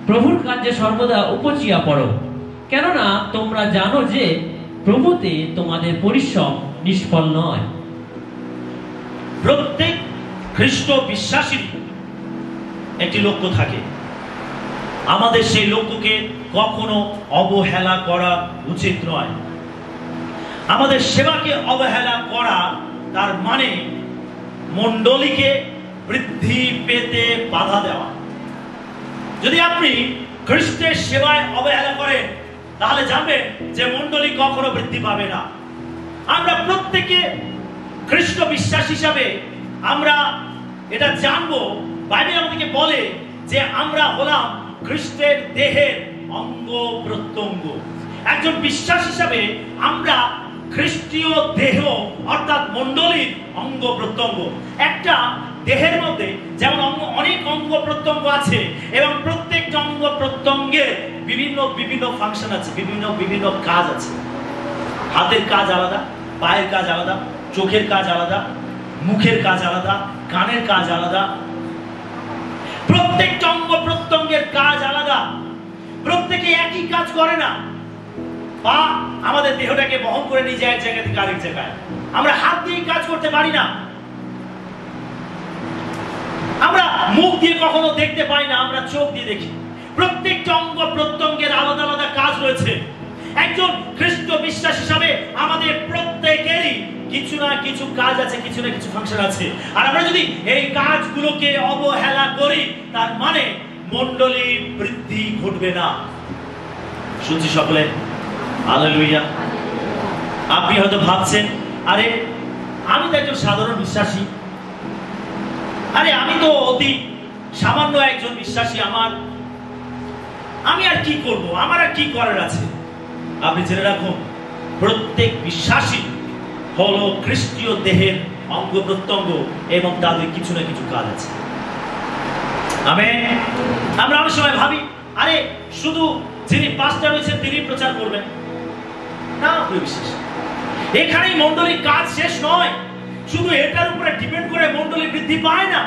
প্রভুর কার্যে সর্বদা উপচিয়া পড়ো, কেননা তোমরা জানো যে প্রভুতে তোমাদের পরিশ্রম নিষ্ফল নয়। প্রত্যেক খ্রিস্ট বিশ্বাসীর একটি লক্ষ্য থাকে, আমাদের সেই লক্ষ্যকে কখনো অবহেলা করা উচিত নয়। আমাদের সেবাকে অবহেলা করা তার মানে মণ্ডলীকে বৃদ্ধি পেতে বাধা দেওয়া। যদি আপনি খ্রিস্টের সেবায় অবহেলা করেন তাহলে জানবেন যে মণ্ডলী কখনো বৃদ্ধি পাবে না। আমরা প্রত্যেকে খ্রিস্ট বিশ্বাস হিসাবে আমরা এটা জানবো, বাইবেল আমাদেরকে বলে যে আমরা হলাম খ্রিস্টের দেহের অঙ্গ প্রত্যঙ্গ। একজন বিশ্বাস হিসাবে আমরা খ্রিস্টীয় দেহ অর্থাৎ মণ্ডলীর অঙ্গ প্রত্যঙ্গ। একটা দেহের মধ্যে যেমন অনেক অঙ্গ প্রত্যঙ্গ আছে এবং প্রত্যেকটা অঙ্গ প্রত্যঙ্গের বিভিন্ন বিভিন্ন ফাংশন আছে, বিভিন্ন বিভিন্ন কাজ আছে। হাতের কাজ আলাদা, পায়ের কাজ আলাদা, চোখের কাজ আলাদা, মুখের কাজ আলাদা, কানের কাজ আলাদা। প্রত্যেকটা অঙ্গ প্রত্যঙ্গের প্রত্যেকের কাজ আলাদা, প্রত্যেকে একই কাজ করে না। পা আমাদের দেহটাকে বহন করে নিয়ে যায় এক জায়গা থেকে আরেক জায়গায়। আমরা হাত দিয়ে কাজ করতে পারি না, আমরা মুখ দিয়ে কখনো দেখতে পাই না, আমরা চোখ দিয়ে দেখি। প্রত্যেকটা অঙ্গ প্রত্যঙ্গের আলাদা আলাদা কাজ রয়েছে। একজন খ্রিস্ট বিশ্বাস হিসাবে আমাদের প্রত্যেকেরই কিছু না কিছু কাজ আছে, কিছু না কিছু ফাংশন আছে। আর আমরা যদি এই কাজগুলোকে অবহেলা করি, তার মানে মণ্ডলী বৃদ্ধি ঘটবে না। শুনছি সকলে? হালেলুয়া। আপনি হয়তো ভাবছেন, আরে আমি তো একজন সাধারণ বিশ্বাসী, আরে আমি তো অতি সামান্য একজন বিশ্বাসী, আমি আর কি করব, আমার আর কি করার আছে? আপনি জেনে রাখুন, প্রত্যেক বিশ্বাসী হলো খ্রিস্টীয় দেহের অঙ্গ প্রত্যঙ্গ এবং তাদের কিছু না কিছু কাজ আছে। আমেন। আমরা অনেক সময় ভাবি, আরে শুধু যিনি পাস্টার রয়েছেন তিনি প্রচার করবেন না। প্রিয় বিশ্বাসী, এখানেই মণ্ডলীর কাজ শেষ নয়। শুধু এটার উপরে ডিপেন্ড করে মণ্ডলী বৃদ্ধি পায় না।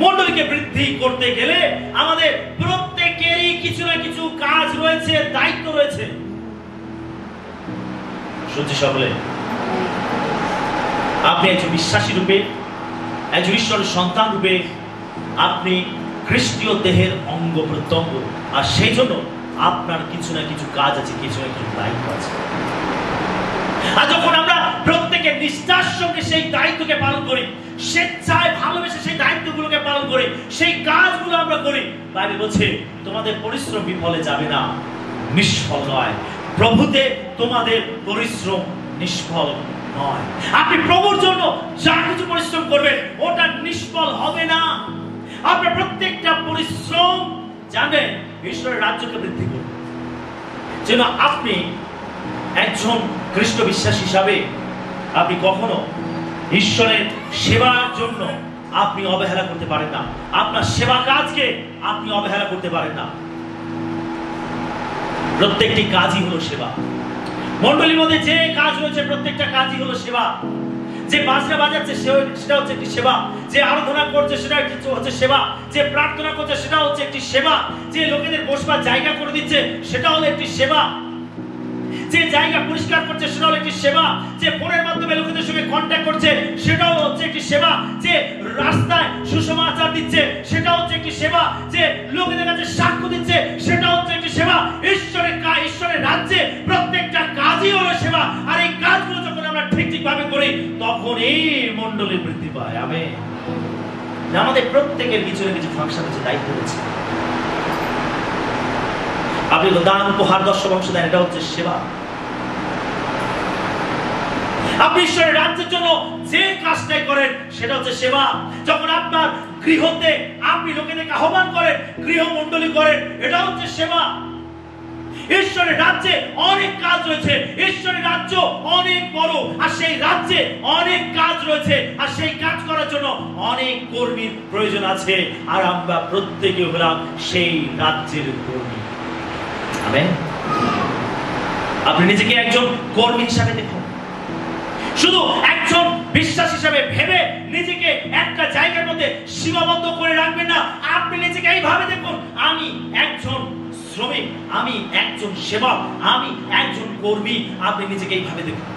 মণ্ডলীকে বৃদ্ধি করতে গেলে আমাদের প্রত্যেকেরই কিছু না কিছু কাজ রয়েছে, দায়িত্ব রয়েছে। শুনছি সকলে? আপনি একজন বিশ্বাসী রূপে, একজন ঈশ্বরের সন্তান রূপে আপনি খ্রিস্টীয় দেহের অঙ্গ প্রত্যঙ্গ, আর সেই জন্য আপনার কিছু না কিছু কাজ আছে, কিছু না কিছু দায়িত্ব আছে। আর যখন আমরা প্রত্যেকে নিষ্ঠার সঙ্গে সেই দায়িত্বকে পালন করি, স্বেচ্ছায় ভালোবেসে সেই দায়িত্বগুলোকে পালন করি, সেই কাজগুলো আমরা করি, বাইবেল বলছে তোমাদের পরিশ্রম বিফলে যাবে না, নিষ্ফল নয়। প্রভুতে তোমাদের পরিশ্রম নিষ্ফল নয়। আপনি প্রভুর জন্য যা কিছু পরিশ্রম করবেন ওটা নিষ্ফল হবে না। আপনার প্রত্যেকটা পরিশ্রম জানেন ঈশ্বরের রাজ্যকে বৃদ্ধি করবে। যেন আপনি একজন খ্রিস্ট বিশ্বাস হিসাবে আপনি কখনো ঈশ্বরের সেবার জন্য আপনি অবহেলা করতে পারেন না। আপনার সেবা কাজকে আপনি অবহেলা করতে পারেন না। প্রত্যেকটি কাজই হলো সেবা। মণ্ডলীর মধ্যে যে কাজ রয়েছে প্রত্যেকটা কাজই হলো সেবা। যে বাজনা বাজাচ্ছে সেটা হচ্ছে একটি সেবা, যে আরাধনা করছে সেটা হচ্ছে সেবা, যে প্রার্থনা করছে সেটা হচ্ছে একটি সেবা, যে লোকেদের বসবার জায়গা করে দিচ্ছে সেটা হলো একটি সেবা, যে জায়গা পরিষ্কার করছে সেটা হলো একটি সেবা, যে ফোনের মাধ্যমে লোকেদের সঙ্গে কন্ট্যাক্ট করছে সেটাও হচ্ছে একটি সেবা, যে রাস্তায় সুসমাচার দিচ্ছে সেটা হচ্ছে একটি সেবা, যে লোকেদের কাছে সাক্ষ্য দিচ্ছে সেটা হচ্ছে একটি সেবা। ঈশ্বরের রাজ্যে প্রত্যেকটা কাজই হলো সেবা। আর এই কাজগুলো যখন আমরা ঠিকভাবে করি তখন এই মণ্ডলী বৃদ্ধি পায়। আমেন। আমাদের প্রত্যেকের কিছু না কিছু ফাংশন আছে, দায়িত্ব রয়েছে। আপনি দান, উপহার, দর্শক অংশ দেন, এটা হচ্ছে সেবা। আপনি ঈশ্বরের রাজ্যের জন্য যে কাজটাই করেন সেটা হচ্ছে সেবা। যখন আপনার গৃহতে আপনি লোকেদেরকে আহ্বান করেন, গৃহমণ্ডলী করেন, এটা হচ্ছে সেবা। ঈশ্বরের রাজ্যে অনেক কাজ রয়েছে, ঈশ্বরের রাজ্য অনেক বড়, আর সেই রাজ্যে অনেক কাজ রয়েছে, আর সেই কাজ করার জন্য অনেক কর্মীর প্রয়োজন আছে। আর আমরা প্রত্যেকে হলাম সেই রাজ্যের কর্মী। আমেন। আপনি নিজেকে একজন কর্মী হিসাবে দেখুন। শুধু একজন বিশ্বাস হিসাবে ভেবে নিজেকে একটা জায়গার মধ্যে সীমাবদ্ধ করে রাখবেন না। আপনি নিজেকে এইভাবে দেখুন, আমি একজন শ্রমিক, আমি একজন সেবক, আমি একজন কর্মী। আপনি নিজেকে এইভাবে দেখুন।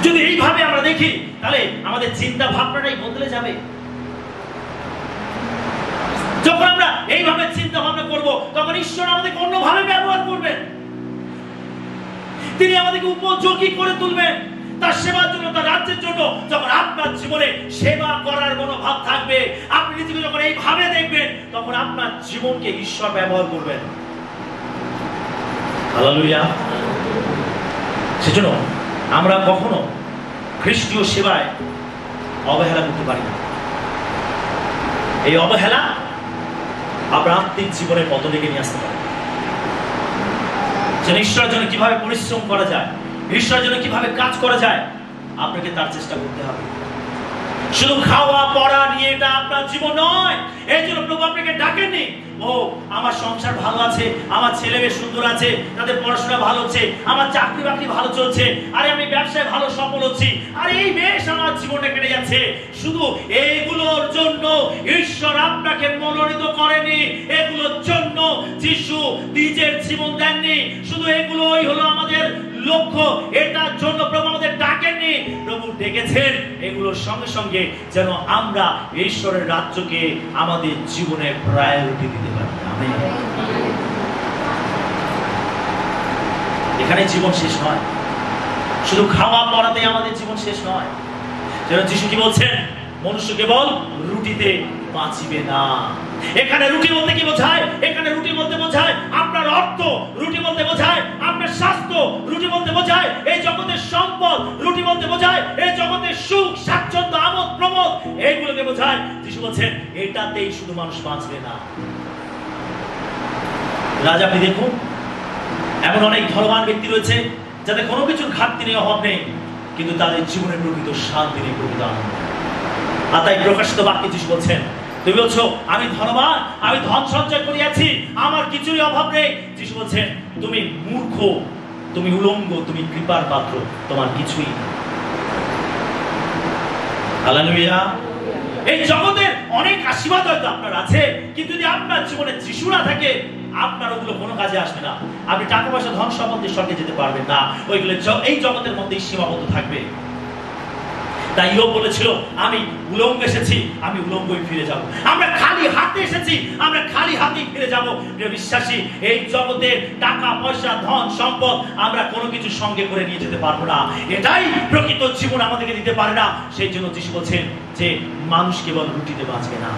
যদি এইভাবে আমরা দেখি তাহলে আমাদের চিন্তা ভাবনাটাই বদলে যাবে। যখন আমরা এইভাবে চিন্তা ভাবনা করব তখন ঈশ্বর আমাদেরকে অন্যভাবে ব্যবহার করবেন। তিনি আমাদেরকে উপযোগী করে তুলবেন তার সেবার জন্য, তার রাজ্যের জন্য। যখন আপনার জীবনে সেবা করার মনোভাব থাকবে, আপনি নিজেকে যখন এইভাবে দেখবেন, তখন আপনার জীবনকে ঈশ্বর ব্যবহার করবেন। হালেলুয়া। সেজন্য আমরা কখনো খ্রিস্টীয় সেবায় অবহেলা করতে পারি না। এই অবহেলা আপনার আত্মিক জীবনে পতন ডেকে নিয়ে আসতে পারে। যেন ঈশ্বরের জন্য কিভাবে পরিশ্রম করা যায়, ঈশ্বরের জন্য কিভাবে কাজ করা যায়, আপনাকে তার চেষ্টা করতে হবে। শুধু খাওয়া পড়া নিয়ে এটা আপনার জীবন নয়। এই জন্য প্রভু আপনাকে ডাকেননি ও আমার সংসার ভালো আছে, আমার ছেলে মেয়ে সুন্দর আছে, তাদের পড়াশোনা ভালো হচ্ছে, আমার চাকরি বাকরি ভালো চলছে, আরে আমি ব্যবসায় ভালো সফল হচ্ছি, আরে এই বেশ আমার জীবনটা কেটে যাচ্ছে। শুধু এইগুলোর জন্য ঈশ্বর আপনাকে মনোনীত করেনি, এগুলোর জন্য যিশু নিজের জীবন দেননি। শুধু এগুলোই হলো আমাদের লক্ষ্য, এটার জন্য প্রভু আমাদের ডাকেননি। প্রভু ডেকেছেন এগুলোর সঙ্গে সঙ্গে যেন আমরা ঈশ্বরের রাজ্যকে আমাদের জীবনে প্রায়োরিটি দিতে পারি। আমেন। এখানে জীবন শেষ নয়, শুধু খাওয়া পড়াতে আমাদের জীবন শেষ নয়। যেন যিশু কি বলছেন, মনুষ্য কেবল রুটিতে বাঁচিবে না। এখানে রুটি বলতে কি বোঝায়? এখানে রুটি বলতে বোঝায় আপনার অর্থ, রুটি বলতে বোঝায় আপনার স্বাস্থ্য, রুটি বলতে বোঝায় এই জগতের সম্পদ, রুটি বলতে বোঝায় এই জগতের সুখ স্বাচ্ছন্দ্য আমোদ প্রমোদ, এইগুলোকে বোঝায়। যিশু বলছেন এটাতেই শুধু মানুষ বাঁচবে না। রাজ আপনি দেখুন, এমন অনেক ধনবান ব্যক্তি রয়েছে যাদের কোনো কিছুর ঘাটতি নেই, অভাব নেই, কিন্তু তাদের জীবনের প্রকৃত শান্তি নেই, প্রকৃত আনন্দ। আর তাই প্রকাশিত বাক্যে যিশু বলছেন, তুমি বলছো আমি ধনবান, আমি ধন সঞ্চয় করিয়াছি, আমার কিছুরই অভাব নেই। যিশু বলছেন তুমি মূর্খ, তুমি উলঙ্গ, তুমি কৃপার পাত্র, তোমার কিছুই নেই। হালেলুয়া। এই জগতের অনেক আশীর্বাদ হয়তো আপনার আছে, কিন্তু যদি আপনার জীবনে যিশু না থাকে আপনার ওগুলো কোনো কাজে আসবে না। আপনি টাকা পয়সা ধন সম্পত্তির স্বর্গে যেতে পারবেন না, ওইগুলো এই জগতের মধ্যেই সীমাবদ্ধ থাকবে। তাই ইয়োব বলেছিল আমি উলঙ্গ এসেছি, আমি উলঙ্গই ফিরে যাব। আমরা খালি হাতে এসেছি, আমরা খালি হাতেই ফিরে যাব। প্রিয় বিশ্বাসী, এই জগতের টাকা পয়সা ধন সম্পদ আমরা কোনো কিছু সঙ্গে করে নিয়ে যেতে পারবো না, এটাই প্রকৃত জীবন আমাদেরকে দিতে পারে না। সেই জন্য যিশু বলছেন যে মানুষ কেবল রুটিতে বাঁচবে না।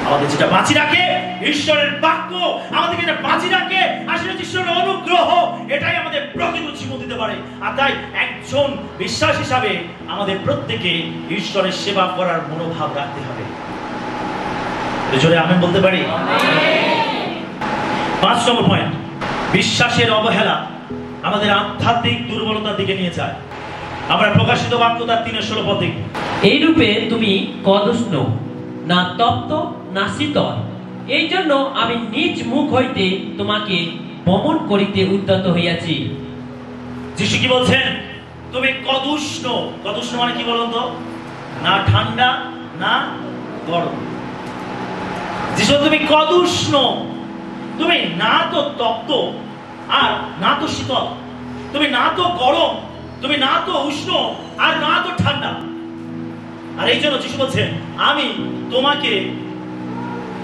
আমাদের যেটা বাঁচি রাখে ঈশ্বরের বাক্য, আমাদের যেটা বাঁচি রাখে আসলে ঈশ্বরের অনুগ্রহ, এটাই আমাদের প্রকৃত জীবন দিতে পারে। আর তাই একজন বিশ্বাস হিসাবে আমাদের প্রত্যেকে ঈশ্বরের সেবা করার মনোভাব রাখতে হবে। জোরে আমেন বলতে পারি? 5 নম্বর পয়েন্ট, বিশ্বাসের অবহেলা আমাদের আধ্যাত্মিক দুর্বলতার দিকে নিয়ে যায়। আমরা প্রকাশিত বাক্য তার 3:16 পদে, এই রূপে তুমি কদুষ্ণ, না তপ্ত না শীতল, এই জন্য আমি নিজ মুখ হইতে তোমাকে বমন করিতে উদ্যত হইয়াছি। যিশু কি বলছেন? তুমি কদুষ্ণ। কদুষ্ণ মানে কি বলুন তো? না ঠান্ডা না গরম। যিশু তুমি কদুষ্ণ, তুমি না তো তপ্ত আর না তো শীতল, তুমি না তো গরম, তুমি না তো উষ্ণ আর না তো ঠান্ডা। আর এই জন্য যিশু বলছেন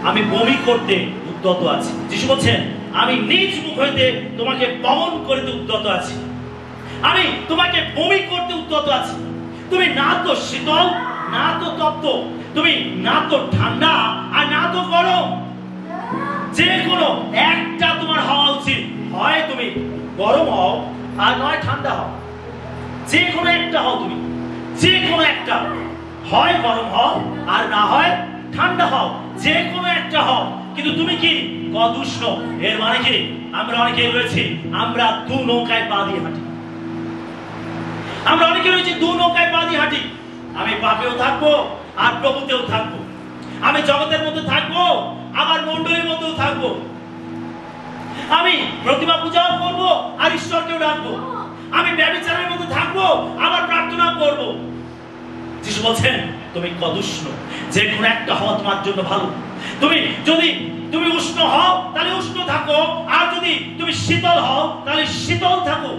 আমি বমি করতে উদ্যত আছি। যিশু বলছেন আমি নিজ মুখ হইতে তোমাকে বমন করতে উদ্যত আছি, আমি তোমাকে বমি করতে উদ্যত আছি। তুমি না তো শীতল না তো তপ্ত, তুমি না তো ঠান্ডা আর না তো গরম, যে কোনো একটা তোমার হওয়া উচিত। হয় তুমি গরম হও আর নয় ঠান্ডা হও, যে কোনো একটা হও। তুমি যে কোনো একটা, হয় গরম হও আর না হয় ঠান্ডা হও, যে কোনো একটা হও। কিন্তু তুমি কি কদুষ্ণ? এর মানে কি আমরা অনেকেই রয়েছি, আমরা দু নৌকায় পা দিয়ে হাঁটি। আমরা অনেকে রয়েছি দু নৌকায় পা দিয়ে হাঁটি। আমি পাপেও থাকবো আর প্রভুতেও থাকবো, আমি জগতের মধ্যে থাকবো আবার মণ্ডলীর মধ্যেও থাকবো, আমি প্রতিমা পূজাও করবো আর ঈশ্বরকেও ডাকবো, আমি ব্যভিচারের মধ্যে থাকবো আবার প্রার্থনা করবো। যিশু বলছেন তুমি কদুষ্ণ, যে কোনো একটা হওয়া তোমার জন্য ভালো। যদি তুমি উষ্ণ হও তাহলে উষ্ণ থাকো, আর যদি তুমি শীতল হও তাহলে শীতল থাকো।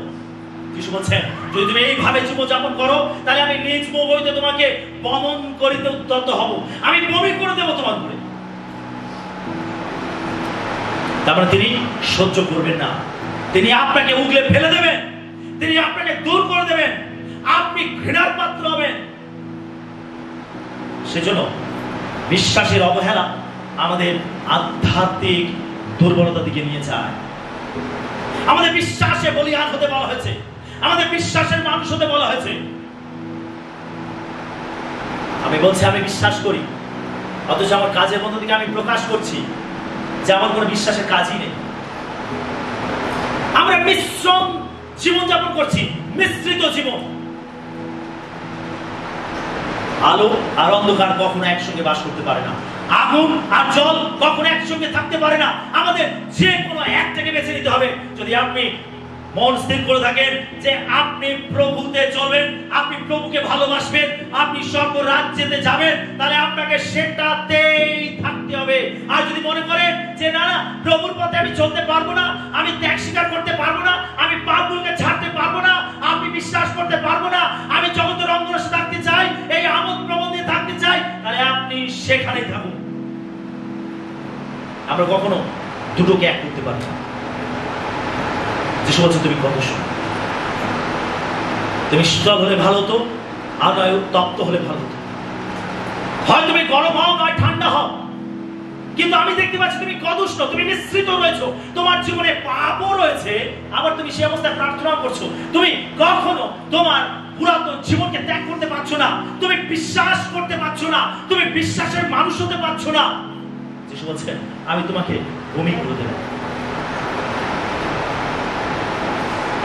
যিশু বলছেন যদি তুমি এইভাবে জীবনযাপন করো তাহলে আমি নিজ মুখ হইতে তোমাকে বমন করিতে উদ্যত হব, আমি বমি করে দেবো তোমার উপরে। তারপরে তিনি সহ্য করবেন না, তিনি আপনাকে উগলে ফেলে দেবেন, তিনি আপনাকে দূর করে দেবেন, আপনি ঘৃণার পাত্র হবেন। সেজন্য বিশ্বাসের অবহেলা আমাদের আধ্যাত্মিক দুর্বলতার দিকে নিয়ে যায়। আমাদের বিশ্বাসে বলিয়ান হতে বলা হয়েছে, আমাদের বিশ্বাসের মানুষ হতে বলা হয়েছে। আমি বলছি আমি বিশ্বাস করি, অথচ আমার কাজের মধ্য থেকে আমি প্রকাশ করছি যে আমার কোনো বিশ্বাসের কাজই নেই। আমরা মিশ্রণ জীবনযাপন করছি, মিশ্রিত জীবন। আলো আর অন্ধকার কখনো একসঙ্গে বাস করতে পারে না, আগুন আর জল কখনো একসঙ্গে থাকতে পারে না। আমাদের যে কোনো একটাকে বেছে নিতে হবে। যদি আপনি মন স্থির করে থাকেন যে আপনি প্রভুতে চলবেন, আপনি প্রভুকে ভালোবাসবেন, আপনি স্বর্গ রাজ্যেতে যাবেন, তাহলে আপনাকে সেটাতেই থাকতে হবে। আর যদি মনে করেন যে না না, প্রভুর পথে আমি চলতে পারবো না, আমি ত্যাগ স্বীকার করতে পারবো না, আমি পাপগুলোকে ছাড়তে পারবো না, আমি বিশ্বাস করতে পারবো না, আমি জগতের রঙ্গরসে থাকতে চাই, এই আমোদ প্রমোদে থাকতে চাই, তাহলে আপনি সেখানেই থাকুন। আমরা কখনো দুটোকে এক করতে পারি না। যিশু বলছে তুমি কত তুমি শীতল হলে ভালো হতো, আর নয় তপ্ত হলে ভালো হতো। হয় তুমি গরম হও নয় ঠান্ডা হও, কিন্তু আমি দেখতে পাচ্ছি তুমি কদুষ্ণ, তুমি মিশ্রিত রয়েছো, তোমার জীবনে পাপও রয়েছে, আবার তুমি সেই অবস্থায় প্রার্থনা করছো। তুমি কখনো তোমার পুরাতন জীবনকে ত্যাগ করতে পারছো না, তুমি বিশ্বাস করতে পারছো না, তুমি বিশ্বাসের মানুষ হতে পারছো না। যিশু বলছেন আমি তোমাকে ভূমি করে দেব।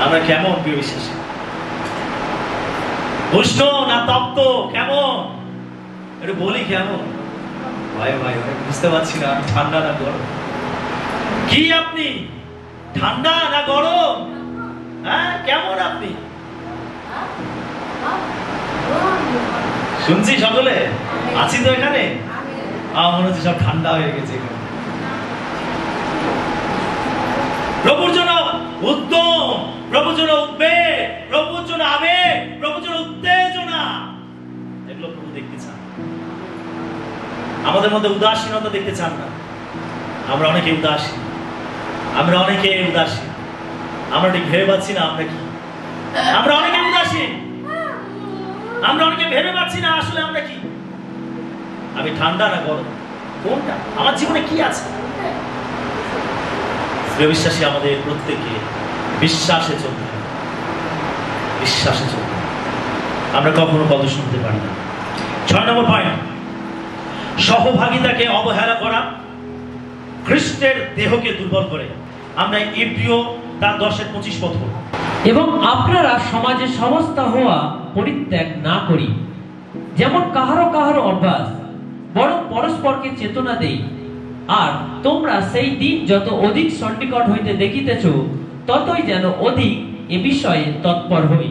আমরা কেমন প্রিয় বিশ্বাসী? উষ্ণ না তপ্ত? কেমন একটু বলি কেমন? ভাই ভাই ভাই বুঝতে পারছি না, ঠান্ডা না গরম? কি আপনি ঠান্ডা না গরম? হ্যাঁ কেমন আপনি? শুনছি সকলে আছি তো এখানে, মনে হচ্ছে সব ঠান্ডা হয়ে গেছে। প্রভুর জন্য উদ্যম, প্রভুর জন্য উদ্বেগ, প্রভুর জন্য আবেগ, প্রভুর জন্য উত্তেজনা, এগুলো প্রভু দেখতে চান। আমাদের মধ্যে উদাসীনতা দেখতে চান না। আমরা অনেকে উদাসীন, আমরা অনেকে উদাসীন, আমরা ঠিক ভেবে পাচ্ছি না আমরা কি। আমরা অনেকে উদাসীন, আমরা অনেকে ভেবে পাচ্ছি না আসলে আমরা কি। আমি ঠান্ডা না গরম, কোনটা আমার জীবনে কি আছে? বিশ্বাসী আমাদের প্রত্যেকে বিশ্বাসে চলতে হবে, বিশ্বাসে চলতে হবে। আমরা কখনো কথা শুনতে পারি না। 6 নম্বর পয়েন্ট, সহভাগিতাকে অবহেলা করা খ্রিস্টের দেহকে দুর্বল করে। আমরা ইব্রিয় তার 10:25 পদ পড়ব। এবং আপনারা সমাজে সমস্ত হওয়া পরিত্যাগ না করি, যেমন কাহারো কাহারো অভ্যাস, বরং পরস্পরকে চেতনা দেই। আর তোমরা সেই দিন যত অধিক সন্নিকট হইতে দেখিতেছ, ততই যেন অধিক এ বিষয়ে তৎপর হই।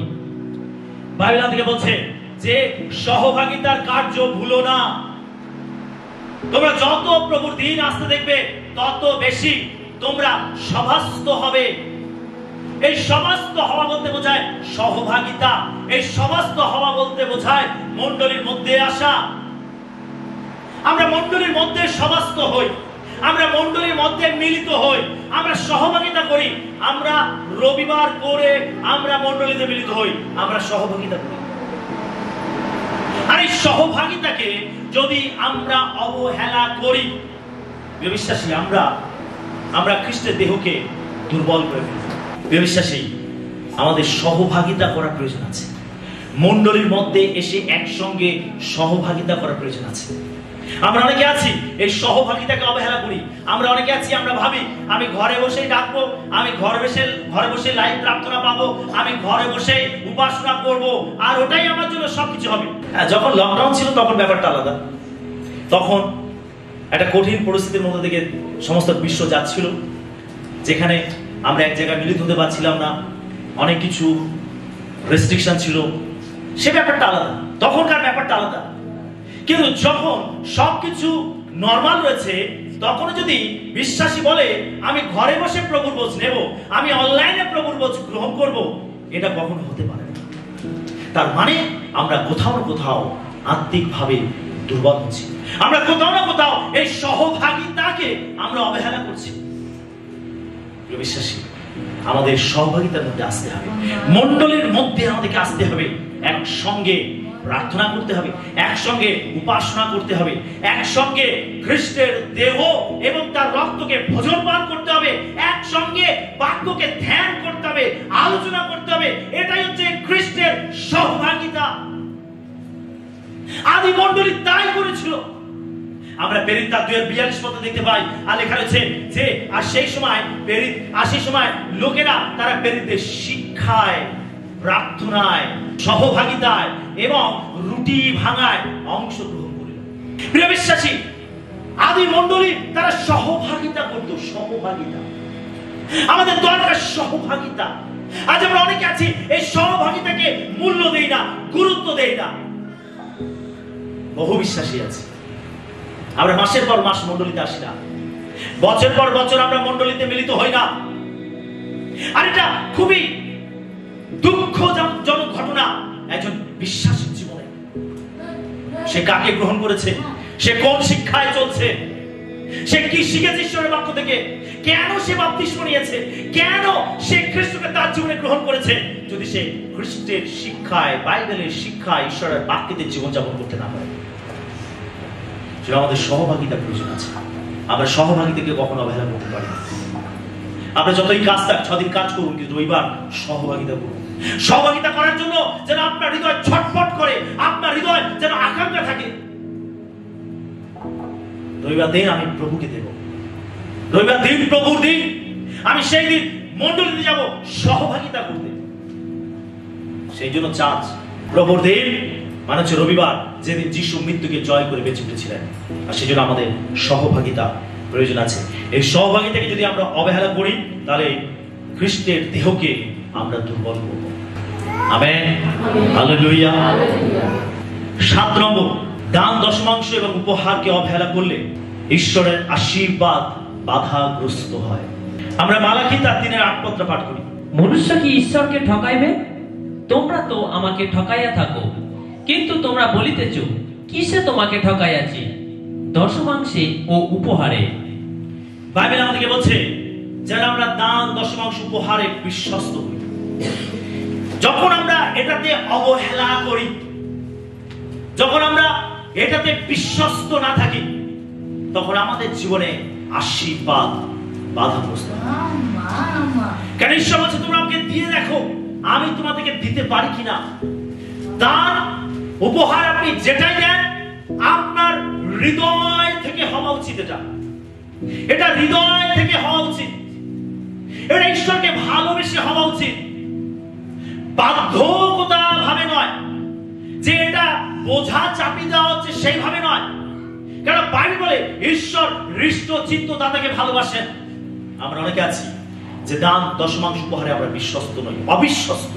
বাইবেল থেকে বলছে যে সহভাগিতার কার্য ভুলো না। তোমরা যত প্রভুর দিন আসতে দেখবে, তত বেশি তোমরা সভাস্থ হবে। এই সভাস্থ হওয়া বলতে বোঝায় সহভাগিতা, এই সভাস্থ হওয়া বলতে বোঝায় মণ্ডলীর মধ্যে আসা। আমরা মণ্ডলীর মধ্যে সভাস্থ হই, আমরা মণ্ডলীর মধ্যে মিলিত হই, আমরা সহভাগিতা করি। আমরা রবিবার করে আমরা মণ্ডলীতে মিলিত হই, আমরা সহভাগিতা করি। আর এই সহভাগিতাকে যদি আমরা অবহেলা করি, বিশ্বাসী আমরা খ্রিস্টের দেহকে দুর্বল করে ফেলি। বিশ্বাসী আমাদের সহভাগিতা করার প্রয়োজন আছে, মণ্ডলীর মধ্যে এসে একসঙ্গে সহভাগিতা করার প্রয়োজন আছে। আমরা অনেকে আছি এই সহভাগিতাকে অবহেলা করি। আমরা অনেকে আছি আমরা ভাবি আমি ঘরে বসেই ডাকবো, আমি ঘরে বসে লাইভ প্রার্থনা পাবো, আমি ঘরে বসে উপাসনা করব, আর ওটাই আমার জন্য সবকিছু হবে। যখন লকডাউন ছিল তখন ব্যাপারটা আলাদা। তখন একটা কঠিন পরিস্থিতির মধ্যে থেকে সমস্ত বিশ্ব যাচ্ছিল, যেখানে আমরা এক জায়গায় মিলিত হতে পারছিলাম না, অনেক কিছু রেস্ট্রিকশন ছিল। সে ব্যাপারটা আলাদা, তখনকার ব্যাপারটা আলাদা। কিন্তু যখন সবকিছু নরমাল রয়েছে, তখন যদি বিশ্বাসী বলে আমি ঘরে বসে প্রভুর বোঝ নেব, আমি অনলাইনে প্রভুর বোঝ গ্রহণ করব, এটা কখনো হতে পারে না। তার মানে আমরা কোথাও না কোথাও আত্মিকভাবে দুর্বল হচ্ছি, আমরা কোথাও না কোথাও এই সহভাগিতাকে আমরা অবহেলা করছি। বিশ্বাসী আমাদের সহভাগিতার মধ্যে আসতে হবে, মণ্ডলীর মধ্যে আমাদেরকে আসতে হবে, একসঙ্গে প্রার্থনা করতে হবে, একসঙ্গে উপাসনা করতে হবে, একসঙ্গে খ্রিস্টের দেহ এবং তার রক্তকে ভোজন পান করতে হবে, একসঙ্গে বাক্যকে ধ্যান করতে হবে, আলোচনা করতে হবে। এটাই হচ্ছে খ্রিস্টের সহভাগিতা। আদি মণ্ডলী তাই করেছিল। আমরা প্রেরিত 2:42 পদে দেখতে পাই, আর লেখা রয়েছে যে আর সেই সময় লোকেরা তারা প্রেরিতদের শিক্ষায় প্রার্থনায়, সহভাগিতায় এবং রুটি ভাঙায় অংশগ্রহণ করিল। প্রিয় বিশ্বাসী, আদি মণ্ডলী তারা সহভাগিতা করত। সহভাগিতা আমাদের দরকার, সহভাগিতা। আজ আমরা অনেকে আছি এই সহভাগিতাকে মূল্য দেই না, গুরুত্ব দেই না। বহু বিশ্বাসী আছে, আমরা মাসের পর মাস মণ্ডলীতে আসি না, বছর পর বছর আমরা মণ্ডলীতে মিলিত হই না। আর এটা খুবই দুঃখজনক ঘটনা একজন বিশ্বাসীর জীবনে। সে কাকে গ্রহণ করেছে, সে কোন শিক্ষায় চলছে, সে কি শিখেছে ঈশ্বরের বাক্য থেকে, কেন সে বাপ্তিস্ম নিয়েছে, কেন সে খ্রিস্টকে তার জীবনে গ্রহণ করেছে, যদি সে খ্রিস্টের শিক্ষায়, বাইবেলের শিক্ষায়, ঈশ্বরের বাক্যতে জীবনযাপন করতে না পারে। সেটা আমাদের সহভাগিতা প্রয়োজন আছে। আমরা সহভাগিতাকে কখনো অবহেলা করতে পারি না। আমরা যতই কাজ থাক, 6 দিন কাজ করুন, কিন্তু রবিবার সহভাগিতা করুন। সহভাগিতা করার জন্য যেন আপনার হৃদয় ছটফট করে, আপনার হৃদয় যেন আকাঙ্ক্ষা থাকে, রবিবার দিন আমি প্রভুকে দেব, রবিবার দিন প্রভুর দিন, আমি সেই দিন মণ্ডলীতে যাব সহভাগিতা করতে। সেই জন্য চার্চ প্রভুর দিন মানে হচ্ছে রবিবার, যেদিন যিশু মৃত্যুকে জয় করে বেঁচে উঠেছিলেন। আর সেই জন্য আমাদের সহভাগিতা প্রয়োজন আছে। এই সহভাগিতাকে যদি আমরা অবহেলা করি, তাহলে খ্রিস্টের দেহকে আমরা দুর্বল করব। Amen, hallelujah. 7 নম্বর, দান, দশমাংশ এবং উপহারকে অবহেলা করলে ঈশ্বরের আশীর্বাদ বাধাগ্রস্ত হয়। আমরা মালাকি 3:8 পাঠ করি। মনুষ্য কি ঈশ্বরকে ঠকাইবে? তোমরা তো আমাকে ঠকাইয়া থাকো। কিন্তু তোমরা বলিতেছ, কিসে তোমাকে ঠকাইয়াছি? দশমাংশে ও উপহারে। বাইবেল আমাদেরকে বলছে যেন আমরা দান, দশমাংশ, উপহারে বিশ্বস্ত হই। যখন আমরা এটাতে অবহেলা করি, যখন আমরা এটাতে বিশ্বস্ত না থাকি, তখন আমাদের জীবনে আশীর্বাদ বাধাগ্রস্ত হয়। কেন ঈশ্বর বলছে তোমরা আমাকে দিয়ে দেখো আমি তোমাদেরকে দিতে পারি কিনা। দান, উপহার আপনি যেটাই দেন, আপনার হৃদয় থেকে হওয়া উচিত। এটা হৃদয় থেকে হওয়া উচিত। এটা ঈশ্বরকে ভালোবেসে হওয়া উচিত, বাধ্যকতা ভাবে নয়, যে এটা বোঝা চাপিয়ে দেওয়া হচ্ছে সেইভাবে নয়। কারণ বাইবেল বলে ঈশ্বর হৃষ্ট চিত্ত দাতাকে ভালোবাসেন। আমরা অনেকে আছি যে দান, দশমাংশ, উপহারে আমরা বিশ্বস্ত নই, অবিশ্বস্ত।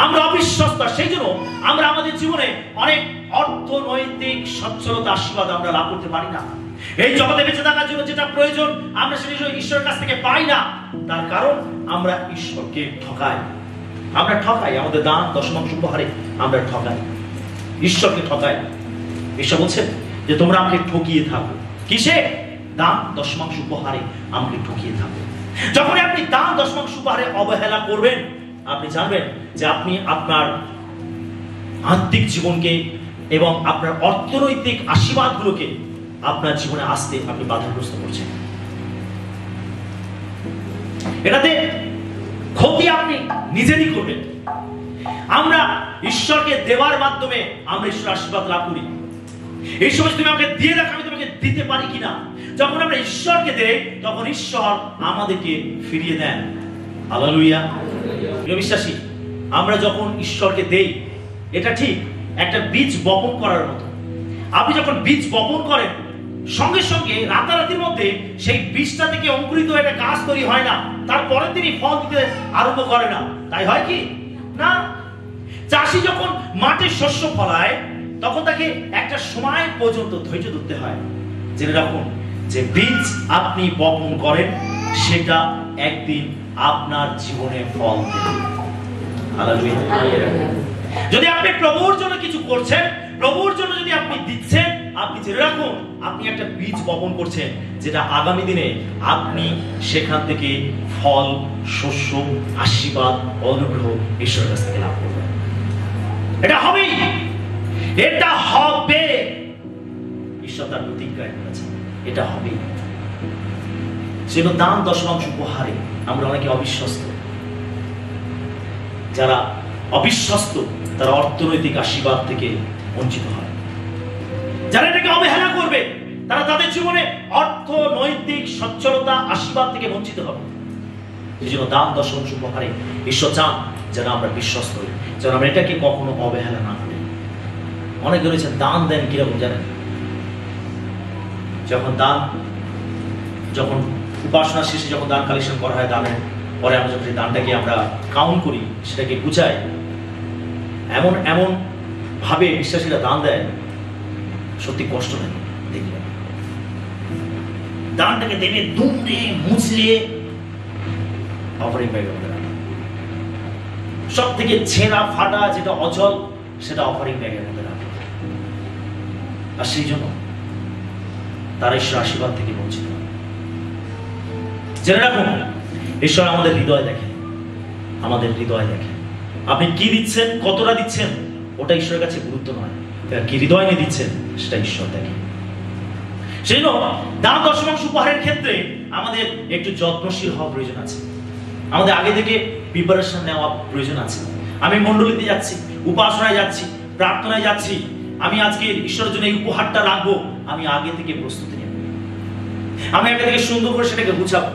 আমরা অবিশ্বস্ত, সেই জন্য আমরা আমাদের জীবনে অনেক অর্থনৈতিক সচ্ছলতা, আশীর্বাদ আমরা লাভ করতে পারি না। এই জগতে বেঁচে থাকার জন্য যেটা প্রয়োজন আমরা সেটা ঈশ্বরের কাছ থেকে পাই না। তার কারণ আমরা ঈশ্বরকে ঠকাই। আমরা ঠকাই আমাদের দান, দশমাংশ, উপহারে আমরা ঠকাই, ঈশ্বরকে ঠকাই। ঈশ্বর বলছেন যে তোমরা আমাকে ঠকিয়ে থাকো। কিসে? দান, দশমাংশ, উপহারে আমাকে ঠকিয়ে থাকো। যখন আপনি দান, দশমাংশ, উপহারে অবহেলা করবেন, আপনি জানবেন যে আপনি আপনার আত্মিক জীবনকে এবং আপনার অর্থনৈতিক আশীর্বাদগুলোকে আপনার জীবনে আসতে আপনি বাধাগ্রস্ত করছেন। এটাতে ক্ষতি আপনি নিজেরই করবেন। আমরা ঈশ্বরকে দেওয়ার মাধ্যমে আমরা ঈশ্বরের আশীর্বাদ লাভ করি। এই সময় তুমি আমাকে দিয়ে রাখ, আমি তোমাকে দিতে পারি কিনা। যখন আমরা ঈশ্বরকে দেই, তখন ঈশ্বর আমাদেরকে ফিরিয়ে দেন। হালেলুয়া। প্রিয় বিশ্বাসী, আমরা যখন ঈশ্বরকে দেই, এটা ঠিক একটা বীজ বপন করার মতো। আপনি যখন বীজ বপন করেন, সঙ্গে সঙ্গে রাতারাতির মধ্যে সেই বীজটা থেকে অঙ্কুরিত একটা গাছ তৈরি হয় না, তারপরে তিনি ফল দিতে আরম্ভ করে না। তাই হয় কি না? চাষি যখন মাঠে শস্য ফলায়, তখন তাকে একটা সময় পর্যন্ত ধৈর্য ধরতে হয়। জেনে রাখুন যে বীজ আপনি বপন করেন, সেটা একদিন আপনার জীবনে ফল দেবে। যদি আপনি প্রভুর জন্য কিছু করছেন, প্রভুর জন্য যদি আপনি দিচ্ছেন, আপনি জেনে রাখুন আপনি একটা বীজ বপন করছেন, যেটা আগামী দিনে আপনি সেখান থেকে ফল, শস্য, আশীর্বাদ, অনুগ্রহ ঈশ্বরের কাছ থেকে লাভ করবেন। এটা হবেই, এটা হবে। ঈশ্বর তার প্রতিজ্ঞায় করেছেন, এটা হবে। সেজন্য দান, দশমাংশ, উপহারে আমরা অনেকে অবিশ্বস্ত। যারা অবিশ্বস্ত তারা অর্থনৈতিক আশীর্বাদ থেকে বঞ্চিত হয়। যারা এটাকে অবহেলা করবে, তারা তাদের জীবনে অর্থনৈতিক সচ্ছলতা, আশীর্বাদ থেকে বঞ্চিত হবে। সেই জন্য দান, দশমাংশ, উপহারে ঈশ্বর চান যেন আমরা বিশ্বস্ত হই, যেন আমরা এটাকে কখনো অবহেলা না করি। অনেকে রয়েছেন দান দেন কিরকম জানেন? যখন উপাসনা শেষে যখন দান কালেকশন করা হয়, দানের পরে আমরা যখন দানটাকে আমরা কাউন্ট করি, সেটাকে গুছাই, এমন এমন ভাবে বিশ্বাসীরা দান দেয়, সত্যি কষ্ট লাগে দেখলে। দানটাকে দেবে দুমড়ে মুচড়ে অফারিং ব্যাগের মধ্যে রাখে। সব থেকে ছেঁড়া ফাটা যেটা অচল সেটা অফারিং ব্যাগের মধ্যে রাখে। আর সেই জন্য তারা ঈশ্বর আশীর্বাদ থেকে বঞ্চিত। জেনে রাখুন, ঈশ্বর আমাদের হৃদয় দেখেন, আমাদের হৃদয় দেখেন। আপনি কি দিচ্ছেন, কতটা দিচ্ছেন, ওটা ঈশ্বরের কাছে গুরুত্ব নয়, কি হৃদয় নিয়ে দিচ্ছেন সেটা ঈশ্বর দেখেন। সেই জন্য দান দশমাংশ উপহারের ক্ষেত্রে আমাদের একটু যত্নশীল হওয়া প্রয়োজন আছে, আমাদের আগে থেকে প্রিপারেশন নেওয়া প্রয়োজন আছে। আমি মণ্ডলীতে যাচ্ছি, উপাসনায় যাচ্ছি, প্রার্থনায় যাচ্ছি, আমি আজকে ঈশ্বরের জন্য এই উপহারটা রাখবো, আমি আগে থেকে প্রস্তুতি নেব, আমি আগে থেকে সুন্দর করে সেটাকে গুছাবো,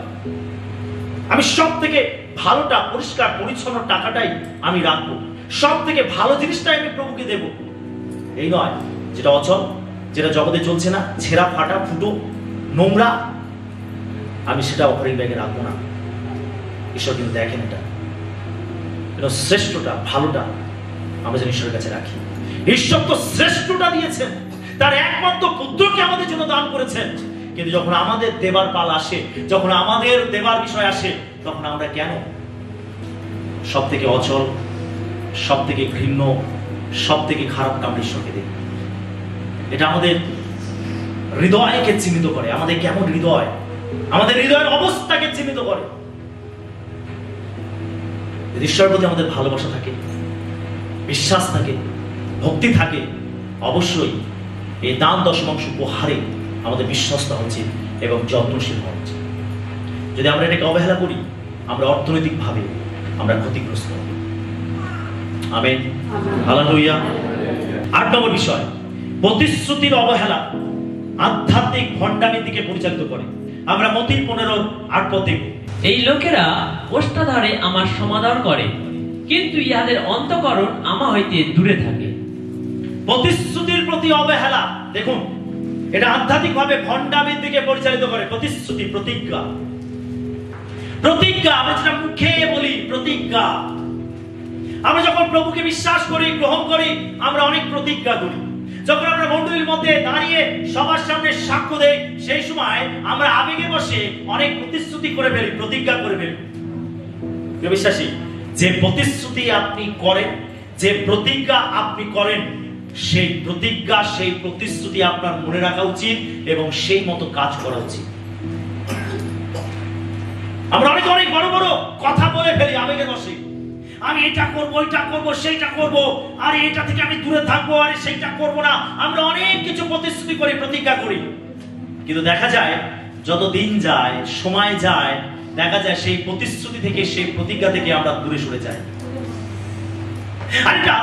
আমি সব থেকে ভালোটা, পরিষ্কার পরিচ্ছন্ন টাকাটাই আমি রাখবো, সব থেকে ভালো জিনিসটাই আমি প্রভুকে দেব। এই নয় যেটা অচল, যেটা জগতে চলছে না, ছেঁড়া ফাটা ফুটো নোংরা, আমি সেটা অফারিং ব্যাগে রাখবো না। ঈশ্বর কিন্তু দেখেন এটা শ্রেষ্ঠটা, ভালোটা আমরা যেন ঈশ্বরের কাছে রাখি। ঈশ্বর তো শ্রেষ্ঠটা দিয়েছেন, তার একমাত্র পুত্রকে আমাদের জন্য দান করেছেন। কিন্তু যখন আমাদের দেবার পাল আসে, যখন আমাদের দেবার বিষয় আসে, তখন আমরা কেন সব থেকে অচল, সব থেকে ঘৃণ্য, সব থেকে খারাপ কাম ঈশ্বরকে দেই? এটা আমাদের হৃদয়কে চিহ্নিত করে, আমাদের কেমন হৃদয়, আমাদের হৃদয়ের অবস্থাকে চিহ্নিত করে। ঈশ্বরের প্রতি আমাদের ভালোবাসা থাকে, বিশ্বাস থাকে, ভক্তি থাকে, অবশ্যই এই দান দশমাংশ উপহারে আমাদের বিশ্বস্ত হওয়া উচিত এবং যত্নশীল হওয়া উচিত। যদি আমরা এটাকে অবহেলা করি, আমরা অর্থনৈতিকভাবে আমরা ক্ষতিগ্রস্ত হব। Amen, hallelujah. 8 নম্বর বিষয়, প্রতিশ্রুতির অবহেলা আধ্যাত্মিক ভণ্ডামির দিকে পরিচালিত করে। আমরা মথি 15:8 পদ দেখব। এই লোকেরা ওষ্ঠাধারে আমার সমাদর করে, কিন্তু ইহাদের অন্তঃকরণ আমা হইতে দূরে থাকে। প্রতিশ্রুতির প্রতি অবহেলা, দেখুন এটা আধ্যাত্মিকভাবে ভণ্ডামির দিকে পরিচালিত করে। প্রতিশ্রুতি, প্রতিজ্ঞা, প্রতিজ্ঞা আমরা যেটা মুখে বলি, প্রতিজ্ঞা। আমরা যখন প্রভুকে বিশ্বাস করি, গ্রহণ করি, আমরা অনেক প্রতিজ্ঞা করি। যখন আমরা মণ্ডলীর মধ্যে দাঁড়িয়ে সবার সামনে সাক্ষ্য দেই, সেই সময় আমরা আবেগে বসে অনেক প্রতিশ্রুতি করে ফেলি, প্রতিজ্ঞা করে ফেলি। বিশ্বাসী, যে প্রতিশ্রুতি আপনি করেন, যে প্রতিজ্ঞা আপনি করেন, সেই প্রতিজ্ঞা, সেই প্রতিশ্রুতি আপনার মনে রাখা উচিত এবং সেই মতো কাজ করা উচিত। আমরা অনেক অনেক বড় বড় কথা বলে ফেলি আবেগে বসে, আমি এটা করবো, এটা করবো, সেইটা করবো, আর এটা থেকে আমি দূরে থাকবো, আর সেইটা করবো না। আমরা অনেক কিছু প্রতিশ্রুতি করি, প্রতিজ্ঞা করি, কিন্তু দেখা যায় যত দিন যায়, সময় যায়, দেখা যায় সেই প্রতিশ্রুতি থেকে, সেই প্রতিজ্ঞা থেকে আমরা দূরে সরে যাই। আর এটা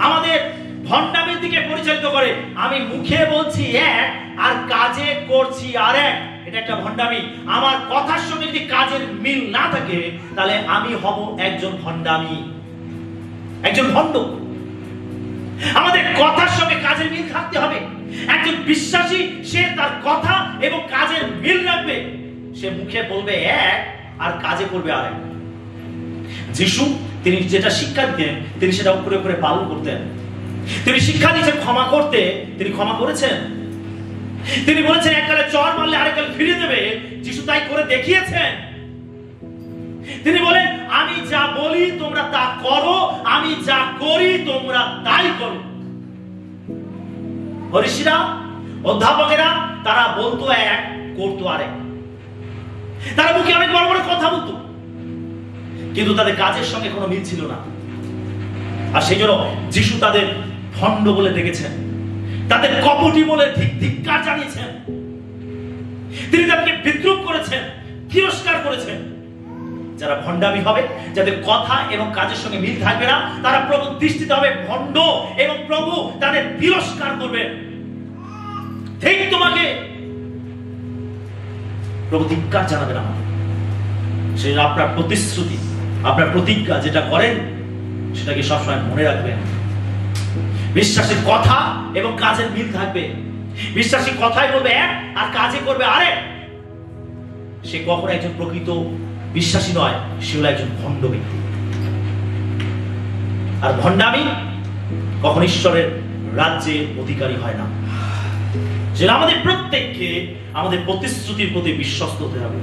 আমাদের ভণ্ডামির দিকে পরিচালিত করে। আমি মুখে বলছি এক আর কাজে করছি আর এক, এটা একটা ভণ্ডামি। আমার কথার সঙ্গে যদি কাজের মিল না থাকে, তাহলে আমি হব একজন ভণ্ডামি, একজন ভণ্ড। আমাদের কথার সঙ্গে কাজের মিল থাকতে হবে। একজন বিশ্বাসী, সে তার কথা এবং কাজের মিল রাখবে। সে মুখে বলবে এক আর কাজে করবে আরেক। যিশু তিনি যেটা শিক্ষা দিতেন, তিনি সেটা উপরে করে পালন করতেন। তিনি শিক্ষা দিয়েছেন ক্ষমা করতে, তিনি ক্ষমা করেছেন। তিনি বলেছেন এককালে চর মারলে আরেককালে ফিরিয়ে দেবে, যিশু তাই করে দেখিয়েছেন। তিনি বলেন আমি যা বলি তোমরা তা করো, আমি যা করি তোমরা তাই করো। ফরিসীরা, অধ্যাপকেরা, তারা বলতো এক, করতো আরেক। তারা মুখে অনেক বড় বড় কথা বলতো, কিন্তু তাদের কাজের সঙ্গে কোনো মিল ছিল না। আর সেই জন্য যিশু তাদের ভণ্ড বলে ডেকেছেন, তাদের কপটি বলে ধিক্কার জানিয়েছেন। তিনি তাদেরকে বিদ্রুপ করেছেন, তিরস্কার করেছেন। যারা ভণ্ডামি হবে, যাদের কথা এবং কাজের সঙ্গে মিল থাকবে না, তারা প্রভুর দৃষ্টিতে হবে ভণ্ড এবং প্রভু তাদের তিরস্কার করবে। ঠিক তোমাকে প্রভু ধিক্কার জানাবে না। সেই আপনার প্রতিশ্রুতি, আপনার প্রতিজ্ঞা যেটা করেন, সেটাকে সবসময় মনে রাখবেন। বিশ্বাসের কথা এবং কাজের মিল থাকবে। বিশ্বাসী কথাই বলবে এক আর কাজে করবে আরেক। সে কখনো একজন প্রকৃত বিশ্বাসী নয়, সে হলো একজন ভণ্ড ব্যক্তি। আর ভণ্ডামি কখন ঈশ্বরের রাজ্যের অধিকারী হয় না। যে আমাদের প্রত্যেককে আমাদের প্রতিশ্রুতির প্রতি বিশ্বস্ত হতে হবে।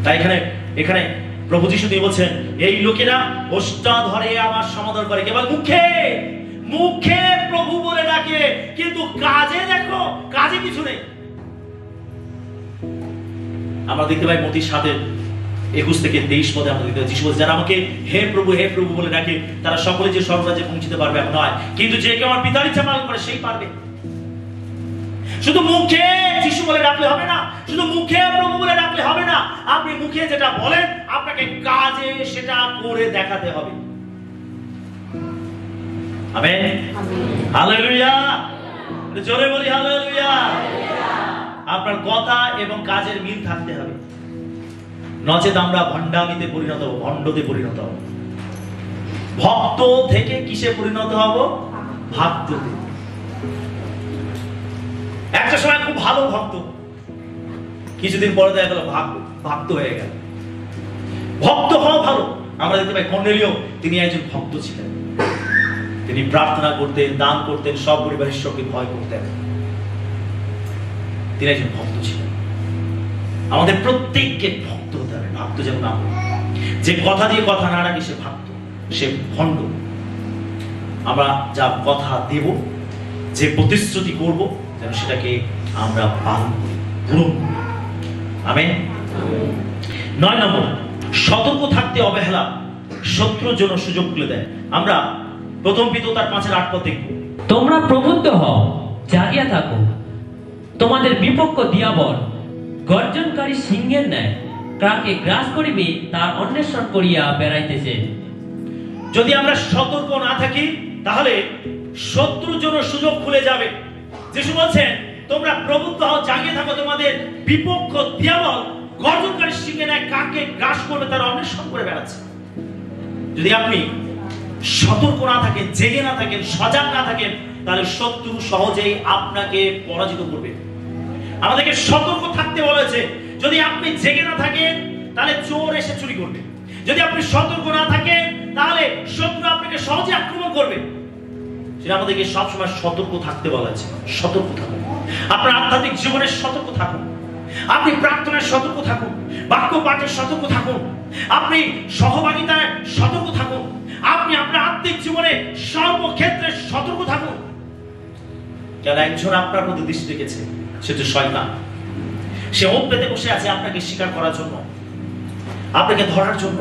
তাই এখানে প্রভু যিশু তিনি বলছেন, এই লোকেরা ওষ্ঠা ধরে আমার সমাদর করে, কেবল মুখে মুখে প্রভু বলে ডাকে, কিন্তু কাজে দেখো কাজে কিছু নেই। আমরা দেখতে পাই মতি 7:21 থেকে 23 পদে আমরা দেখতে পাই যিশু বলছেন, যারা আমাকে হে প্রভু বলে ডাকে তারা সকলে যে স্বর্গরাজ্যে পৌঁছতে পারবে এমন নয়, কিন্তু যে কেউ আমার পিতার ইচ্ছা পালন করে সেই পারবে। শুধু মুখে যিশু বলে ডাকলে হবে না, শুধু মুখে প্রভু বলে ডাকলে হবে না। আপনি মুখে যেটা বলেন আপনাকে কাজে সেটা করে দেখাতে হবে। আমেন, হালেলুয়া, জোরে বলি হালেলুয়া। আপনার কথা এবং কাজের মিল থাকতে হবে, নচেত আমরা ভণ্ডামিতে পরিণত হব, ভণ্ডতে পরিণত হব। ভক্ত থেকে কিসে পরিণত হব? ভক্ততে। একটা সময় খুব ভালো ভক্ত, কিছুদিন পরে দেখা গেল ভক্ত হয়ে গেল। ভক্ত হওয়া ভালো। আমরা দেখতে পাই কর্নেলিয় তিনি একজন ভক্ত ছিলেন। তিনি প্রার্থনা করতেন, দান করতেন, সব পরিবার ঈশ্বরকে ভয় করতেন। তিনি একজন ভক্ত ছিলেন। আমাদের প্রত্যেককে ভক্ত হতে হবে। ভক্ত যেন না হয়, যে কথা দিয়ে কথা না রাখি সে ভক্ত, সে ভণ্ড। আমরা যা কথা দেব, যে প্রতিশ্রুতি করব, যেন সেটাকে আমরা পালন করি, পূরণ করি। আমেন। 9 নম্বর, সতর্ক থাকতে অবহেলা শত্রুর জন্য সুযোগ খুলে দেয়। আমরা প্রথম পিতর 5:8 পদ দেখব। তোমরা প্রবুদ্ধ হও, জাগিয়া থাকো, তোমাদের বিপক্ষ দিয়াবল গর্জনকারী সিংহের ন্যায় কাকে গ্রাস করিবে তার অন্বেষণ করিয়া বেড়াইতেছে। যদি আমরা সতর্ক না থাকি তাহলে শত্রুর জন্য সুযোগ খুলে যাবে। যিশু বলছেন, তোমরা প্রবুদ্ধ হও, জাগিয়ে থাকো, তোমাদের বিপক্ষ দিয়াবল গর্জনকারী সিংহের ন্যায় কাকে গ্রাস করবে তার অন্বেষণ করে বেড়াচ্ছে। যদি আপনি সতর্ক না থাকেন, জেগে না থাকেন, সজাগ না থাকেন, তাহলে শত্রু সহজেই আপনাকে পরাজিত করবে। আমাদেরকে সতর্ক থাকতে বলেছে। যদি আপনি জেগে না থাকেন তাহলে চোর এসে চুরি করবে। যদি আপনি সতর্ক না থাকেন তাহলে শত্রু আপনাকে সহজে আক্রমণ করবে। সেটা আমাদেরকে সবসময় সতর্ক থাকতে বলা আছে। সতর্ক থাকুন, আপনার আধ্যাত্মিক জীবনে সতর্ক থাকুন, আপনি প্রার্থনায় সতর্ক থাকুন, বাক্য পাঠে সতর্ক থাকুন, আপনি সহভাগিতায় সতর্ক থাকুন, আপনি আপনার আত্মিক জীবনে সর্বক্ষেত্রে সতর্ক থাকুন। কেন একজন আপনার প্রতি দৃষ্টি রেখেছে, সে তো শয়তান। সে ওঁত পেতে বসে আছে আপনাকে স্বীকার করার জন্য, আপনাকে ধরার জন্য,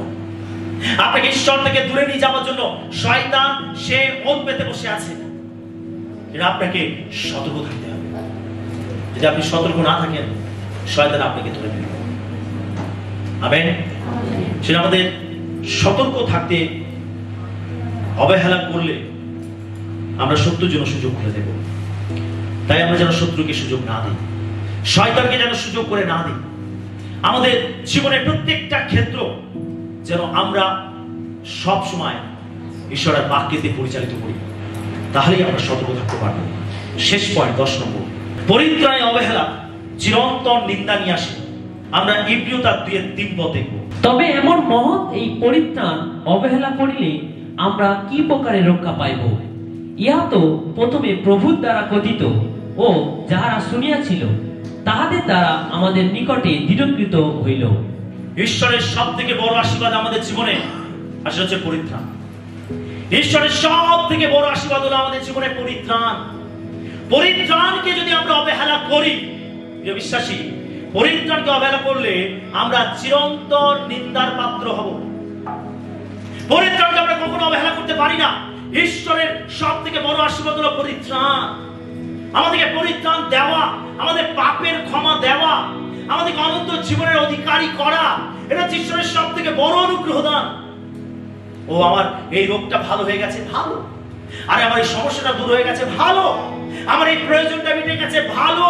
আপনাকে ঈশ্বর থেকে দূরে নিয়ে যাওয়ার জন্য। শয়তান সে ওঁত পেতে বসে আছে। এটা আপনাকে সতর্ক থাকতে হবে। যদি আপনি সতর্ক না থাকেন শয়তান আপনাকে ধরে নেবে। আমেন। সেটা আমাদের সতর্ক থাকতে, অবহেলা করলে আমরা শত্রুর জন্য সুযোগ খুলে দেব। তাই আমরা যেন শত্রুকে সুযোগ না দিই, শয়তানকে যেন সুযোগ করে না দিই। আমাদের জীবনের প্রত্যেকটা ক্ষেত্র যেন আমরা সব সময় ঈশ্বরের বাক্যতে পরিচালিত করি, তাহলেই আমরা সতর্ক থাকতে পারব। শেষ পয়েন্ট 10 নম্বর, পরিত্রাণে অবহেলা চিরন্তন নিন্দা নিয়ে আসে। আমরা ইব্রিয় 2:3 পদ দেখব। তবে এমন মহৎ এই পরিত্রাণ অবহেলা করিলে আমরা কি প্রকারে রক্ষা পাইব? ইহা তো প্রথমে প্রভুর দ্বারা কথিত ও যাহারা শুনিয়াছিল তাহাদের দ্বারা আমাদের নিকটে দৃঢ়কৃত হইল। ঈশ্বরের সব থেকে বড় আশীর্বাদ আমাদের জীবনে আসলে হচ্ছে পরিত্রাণ। ঈশ্বরের সব থেকে বড় আশীর্বাদ হলো আমাদের জীবনে পরিত্রাণ। পরিত্রাণকে যদি আমরা অবহেলা করি, বিশ্বাসী, পরিত্রাণকে অবহেলা করলে আমরা চিরন্তন নিন্দার পাত্র হব। পরিত্রাণকে আমরা কখনো অবহেলা করতে পারি না। ঈশ্বরের সব থেকে বড় আশীর্বাদ হলো পরিত্রাণ। আমাদেরকে পরিত্রাণ দেওয়া, আমাদের পাপের ক্ষমা দেওয়া, আমাদেরকে অনন্ত জীবনের অধিকারী করা, এটা ঈশ্বরের সব থেকে বড় অনুগ্রহ দান। ও আমার এই রোগটা ভালো হয়ে গেছে, ভালো। আরে আমার এই সমস্যাটা দূর হয়ে গেছে, ভালো। আমার এই প্রয়োজনটা মিটে গেছে, ভালো।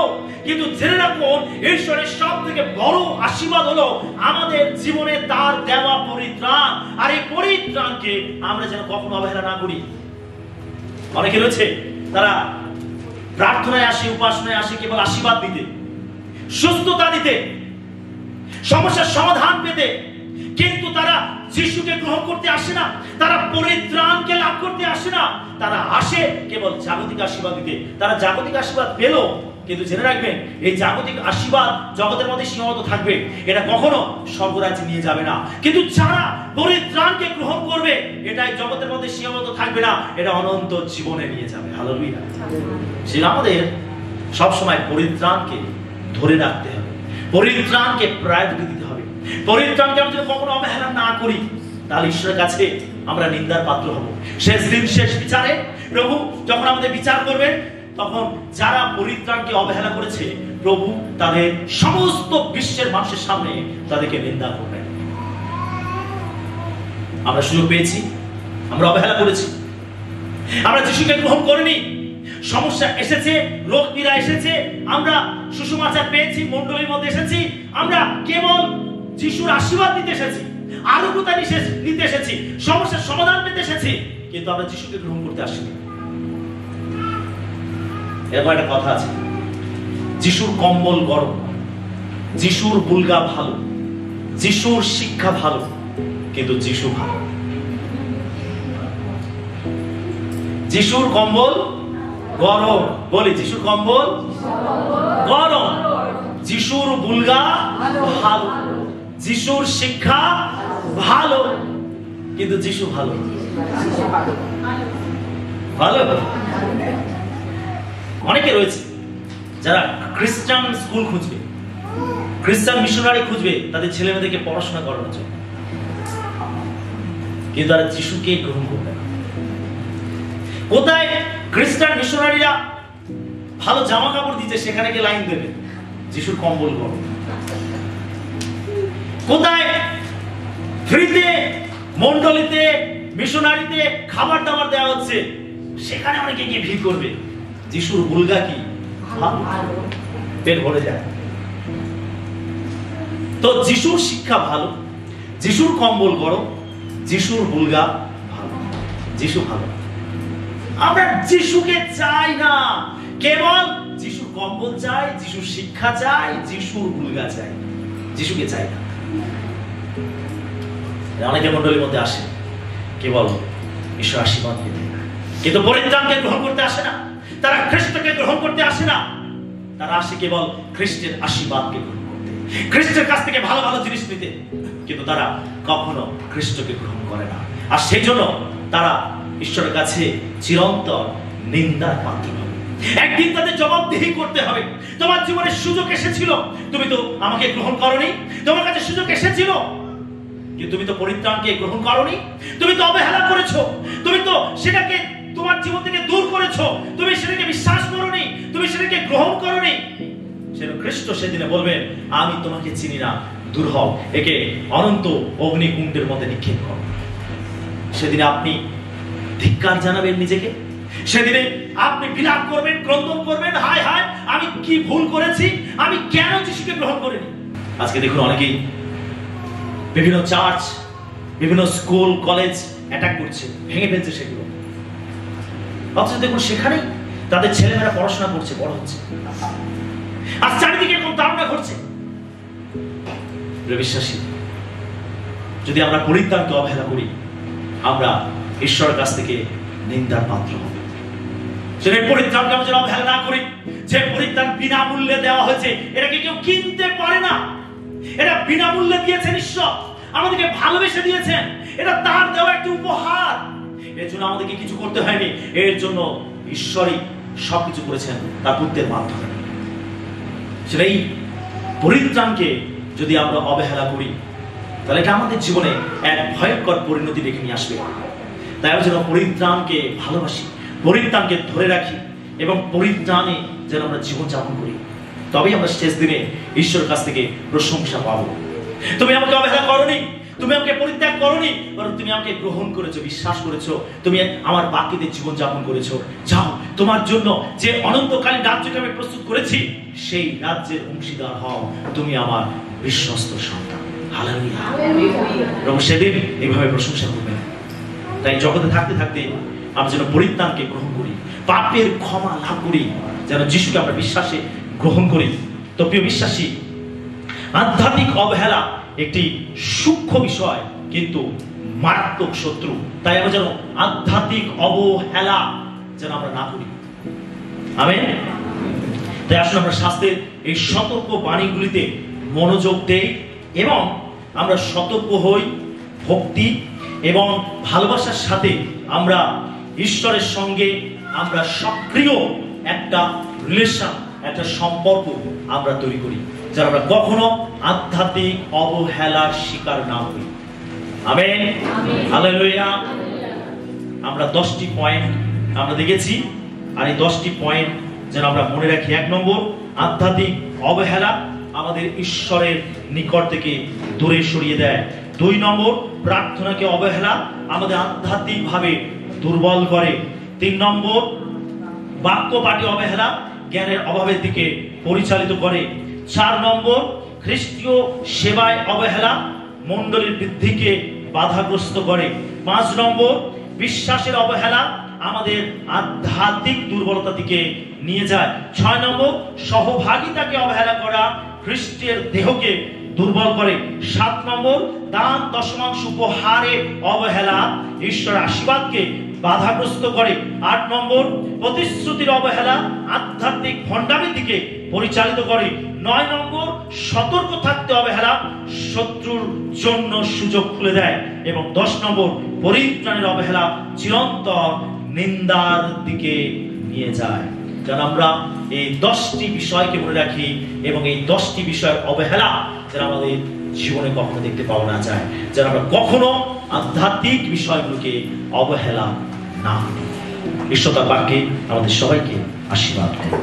কিন্তু জেনে রাখুন, ঈশ্বরের সব থেকে বড় আশীর্বাদ হলো আমাদের জীবনে তার দেওয়া পরিত্রাণ। আর এই পরিত্রাণকে আমরা যেন কখনো অবহেলা না করি। অনেকে রয়েছে তারা প্রার্থনায় আসে, উপাসনায় আসে কেবল আশীর্বাদ দিতে, সুস্থতা দিতে, সমস্যার সমাধান পেতে, কিন্তু তারা যিশুকে গ্রহণ করতে আসে না, তারা পরিত্রাণকে লাভ করতে আসে না। তারা আসে কেবল জাগতিক আশীর্বাদ দিতে। তারা জাগতিক আশীর্বাদ পেল, কিন্তু জেনে রাখবেন এই জাগতিক আশীর্বাদ জগতের মধ্যে সীমাবদ্ধ থাকবে, এটা কখনো স্বর্গরাজ্যে নিয়ে যাবে না। কিন্তু যারা পরিত্রাণকে গ্রহণ করবে, এটাই জগতের মধ্যে সীমাবদ্ধ থাকবে না, এটা অনন্ত জীবনে নিয়ে যাবে। হালেলুয়া। সেটা আমাদের সবসময় পরিত্রাণকে ধরে রাখতে হবে, পরিত্রাণকে প্রায়োরিটি দিতে হবে। পরিত্রাণকে আমরা যদি কখনো অবহেলা না করি, তাহলে ঈশ্বরের কাছে আমরা নিন্দার পাত্র হব। শেষ দিন, শেষ বিচারে প্রভু যখন আমাদের বিচার করবেন, তখন যারা পরিত্রাণকে অবহেলা করেছে, প্রভু তাদের সমস্ত বিশ্বের মানুষের সামনে তাদেরকে নিন্দা করবেন। আমরা সুযোগ পেয়েছি, আমরা অবহেলা করেছি, আমরা যিশুকে গ্রহণ করিনি। সমস্যা এসেছে, রোগ পীড়া এসেছে, আমরা সুসমাচার পেয়েছি, মণ্ডলীর মধ্যে এসেছি, আমরা কেবল যিশুর আশীর্বাদ নিতে এসেছি, আরোগ্যতা নিতে এসেছি, সমস্যার সমাধান পেতে এসেছি, কিন্তু আমরা যিশুকে গ্রহণ করতে আসিনি। এরকম একটা কথা আছে, যিশুর কম্বল গরম, যিশুর বুলগা ভালো, যিশুর শিক্ষা ভালো, কিন্তু যিশু ভালো। যিশুর কম্বল গরম, বলি যিশুর কম্বল গরম, যিশুর বুলগা ভালো, যিশুর শিক্ষা ভালো, কিন্তু যিশু ভালো। ভালো। অনেকে রয়েছে যারা খ্রিস্টান স্কুল খুঁজবে, খ্রিস্টান মিশনারি খুঁজবে তাদের ছেলে মেয়েদেরকে পড়াশোনা করানোর জন্য, কিন্তু তারা যিশুকে গ্রহণ করবে না। কোথায় খ্রিস্টান মিশনারিরা ভালো জামা কাপড় দিচ্ছে, সেখানে গিয়ে লাইন দেবে, যিশুর কম্বল গরম। কোথায় ফ্রিতে মণ্ডলীতে মিশনারিতে খাবার দাবার দেওয়া হচ্ছে, সেখানে অনেকে গিয়ে ভিড় করবে, যিশুর বুলগা কি ভালো, পেট ভরে যায়। তো যিশুর শিক্ষা ভালো, যিশুর কম্বল গরম, যিশুর বুলগা ভালো, যিশু ভালো। আমরা যিশুকে চাই না, কেবল যিশুর কম্বল চাই, যিশুর শিক্ষা চাই, যিশুর বুলগা চাই, যিশুকে চাই না। অনেকে মণ্ডলীর মধ্যে আসে কেবল ঈশ্বর আশীর্বাদ পেতে, কিন্তু পরিত্রাণকে গ্রহণ করতে আসে না, তারা খ্রিস্টকে গ্রহণ করতে আসে না, তারা আসে কেবল খ্রিস্টের আশীর্বাদকে গ্রহণ করতে, খ্রিস্টের কাছ থেকে ভালো ভালো জিনিস নিতে, কিন্তু তারা কখনো খ্রিস্টকে গ্রহণ করে না। আর সেই জন্য তারা ঈশ্বরের কাছে চিরন্তন নিন্দার পাত্র হবে। একদিন তাদের জবাবদিহি করতে হবে। তোমার জীবনে সুযোগ এসেছিল, তুমি তো আমাকে গ্রহণ করনি। তোমার কাছে সুযোগ এসেছিল, কিন্তু তুমি তো পরিত্রাণকে গ্রহণ করনি, তুমি তো অবহেলা করেছো, তুমি তো সেটাকে তোমার জীবন থেকে দূর করেছো, তুমি সেটাকে বিশ্বাস করনি, তুমি সেটাকে গ্রহণ করনি। সেটা খ্রিস্ট সেদিনে বলবেন, আমি তোমাকে চিনি না, দূর হও, একে অনন্ত অগ্নিকুণ্ডের মধ্যে নিক্ষেপ করো। সেদিনে আপনি ধিক্কার জানাবেন নিজেকে, সেদিনে আপনি বিলাপ করবেন, ক্রন্দন করবেন, হায় হায় আমি কি ভুল করেছি, আমি কেন যিশুকে গ্রহণ করিনি। আজকে দেখুন অনেকেই বিভিন্ন চার্চ, বিভিন্ন স্কুল কলেজ অ্যাটাক করছে, ভেঙে ফেলছে সেগুলো। অথচ দেখুন সেখানেই তাদের ছেলেমেয়েরা পড়াশোনা করছে, বড় হচ্ছে, আর চারিদিকে এরকম তাড়না ঘটছে। বিশ্বাসী, যদি আমরা পরিত্রাণকে অবহেলা করি, আমরা ঈশ্বরের কাছ থেকে নিন্দার পাত্র হব। সেটা পরিত্রাণকে আমরা যেন অবহেলা না করি। যে পরিত্রাণ বিনামূল্যে দেওয়া হয়েছে, এটাকে কেউ কিনতে পারে না। এটা বিনামূল্যে দিয়েছেন ঈশ্বর, আমাদেরকে ভালোবেসে দিয়েছেন, এটা তার দেওয়া একটা উপহার। এর জন্য আমাদেরকে কিছু করতে হয়নি, এর জন্য ঈশ্বরই সবকিছু করেছেন তার পুত্রের মাধ্যমে। সেটাই পরিত্রাণকে যদি আমরা অবহেলা করি, তাহলে এটা আমাদের জীবনে এক ভয়ঙ্কর পরিণতি ডেকে নিয়ে আসবে। তাই আমরা যেন পরিত্রাণকে ভালোবাসি, পরিত্রাণকে ধরে রাখি এবং পরিত্রাণে যেন আমরা জীবনযাপন করি, তবেই আমরা শেষ দিনে ঈশ্বরের কাছ থেকে প্রশংসা পাবো। তুমি আমাকে অবহেলা করনি, তুমি আমাকে পরিত্যাগ করোনি, বরং তুমি আমাকে গ্রহণ করেছো, বিশ্বাস করেছো, তুমি আমার বাকিদের জীবন যাপন করেছো। যাও, তোমার জন্য যে অনন্তকালীন রাজ্যকে আমি প্রস্তুত করেছি, সেই রাজ্যের অংশীদার হও, তুমি আমার বিশ্বস্ত সন্তান। হালেলুয়া। এবং সেদিন এইভাবে প্রশংসা করবেন। তাই জগতে থাকতে থাকতে আমরা যেন পরিত্রাণকে গ্রহণ করি, পাপের ক্ষমা লাভ করি, যেন যিশুকে আমরা বিশ্বাসে গ্রহণ করি। তো প্রিয় বিশ্বাসী, আধ্যাত্মিক অবহেলা একটি সূক্ষ্ম বিষয়, কিন্তু মারাত্মক শত্রু। তাই আমরা যেন আধ্যাত্মিক অবহেলা যেন আমরা না করি। আমেন। তাই আসলে আমরা শাস্ত্রের এই সতর্ক বাণীগুলিতে মনোযোগ দেই এবং আমরা সতর্ক হই, ভক্তি এবং ভালোবাসার সাথে আমরা ঈশ্বরের সঙ্গে আমরা সক্রিয় একটা রিলেশন, একটা সম্পর্ক আমরা তৈরি করি, যারা আমরা কখনো আধ্যাত্মিক অবহেলার শিকার না হই। আমেন। হালেলুয়া। আমরা 10টি পয়েন্ট আমরা দেখেছি, আর এই 10টি পয়েন্ট যেন আমরা মনে রাখি। 1 নম্বর, আধ্যাত্মিক অবহেলা আমাদের ঈশ্বরের নিকট থেকে দূরে সরিয়ে দেয়। 2 নম্বর, প্রার্থনাকে অবহেলা আমাদের আধ্যাত্মিকভাবে দুর্বল করে। 3 নম্বর, বাক্য পাঠে অবহেলা জ্ঞানের অভাবের দিকে পরিচালিত করে। 4 নম্বর, খ্রিস্টীয় সেবায় অবহেলা মণ্ডলীর বৃদ্ধিকে বাধাগ্রস্ত করে। 5 নম্বর, বিশ্বাসের অবহেলা আমাদের আধ্যাত্মিক দুর্বলতা দিকে নিয়ে যায়। 6 নম্বর, সহভাগিতাকে অবহেলা করা খ্রিস্টের দেহকে দুর্বল করে। 7 নম্বর, দান দশমাংশ উপহারে অবহেলা ঈশ্বরের আশীর্বাদকে বাধাগ্রস্ত করে। 8 নম্বর, প্রতিশ্রুতির অবহেলা আধ্যাত্মিক ভণ্ডামির দিকে পরিচালিত করে। 9 নম্বর, সতর্ক থাকতে অবহেলা শত্রুর জন্য সুযোগ খুলে দেয়। এবং 10 নম্বর, পরিত্রাণের অবহেলা চিরন্তর নিন্দার দিকে নিয়ে যায়। যেন আমরা এই 10টি বিষয়কে মনে রাখি এবং এই 10টি বিষয়ের অবহেলা যেন আমাদের জীবনে কখনো দেখতে পাওয়া না যায়, যেন আমরা কখনো আধ্যাত্মিক বিষয়গুলোকে অবহেলা না করি। ঈশ্বর তার বাক্যে আমাদের সবাইকে আশীর্বাদ করুন।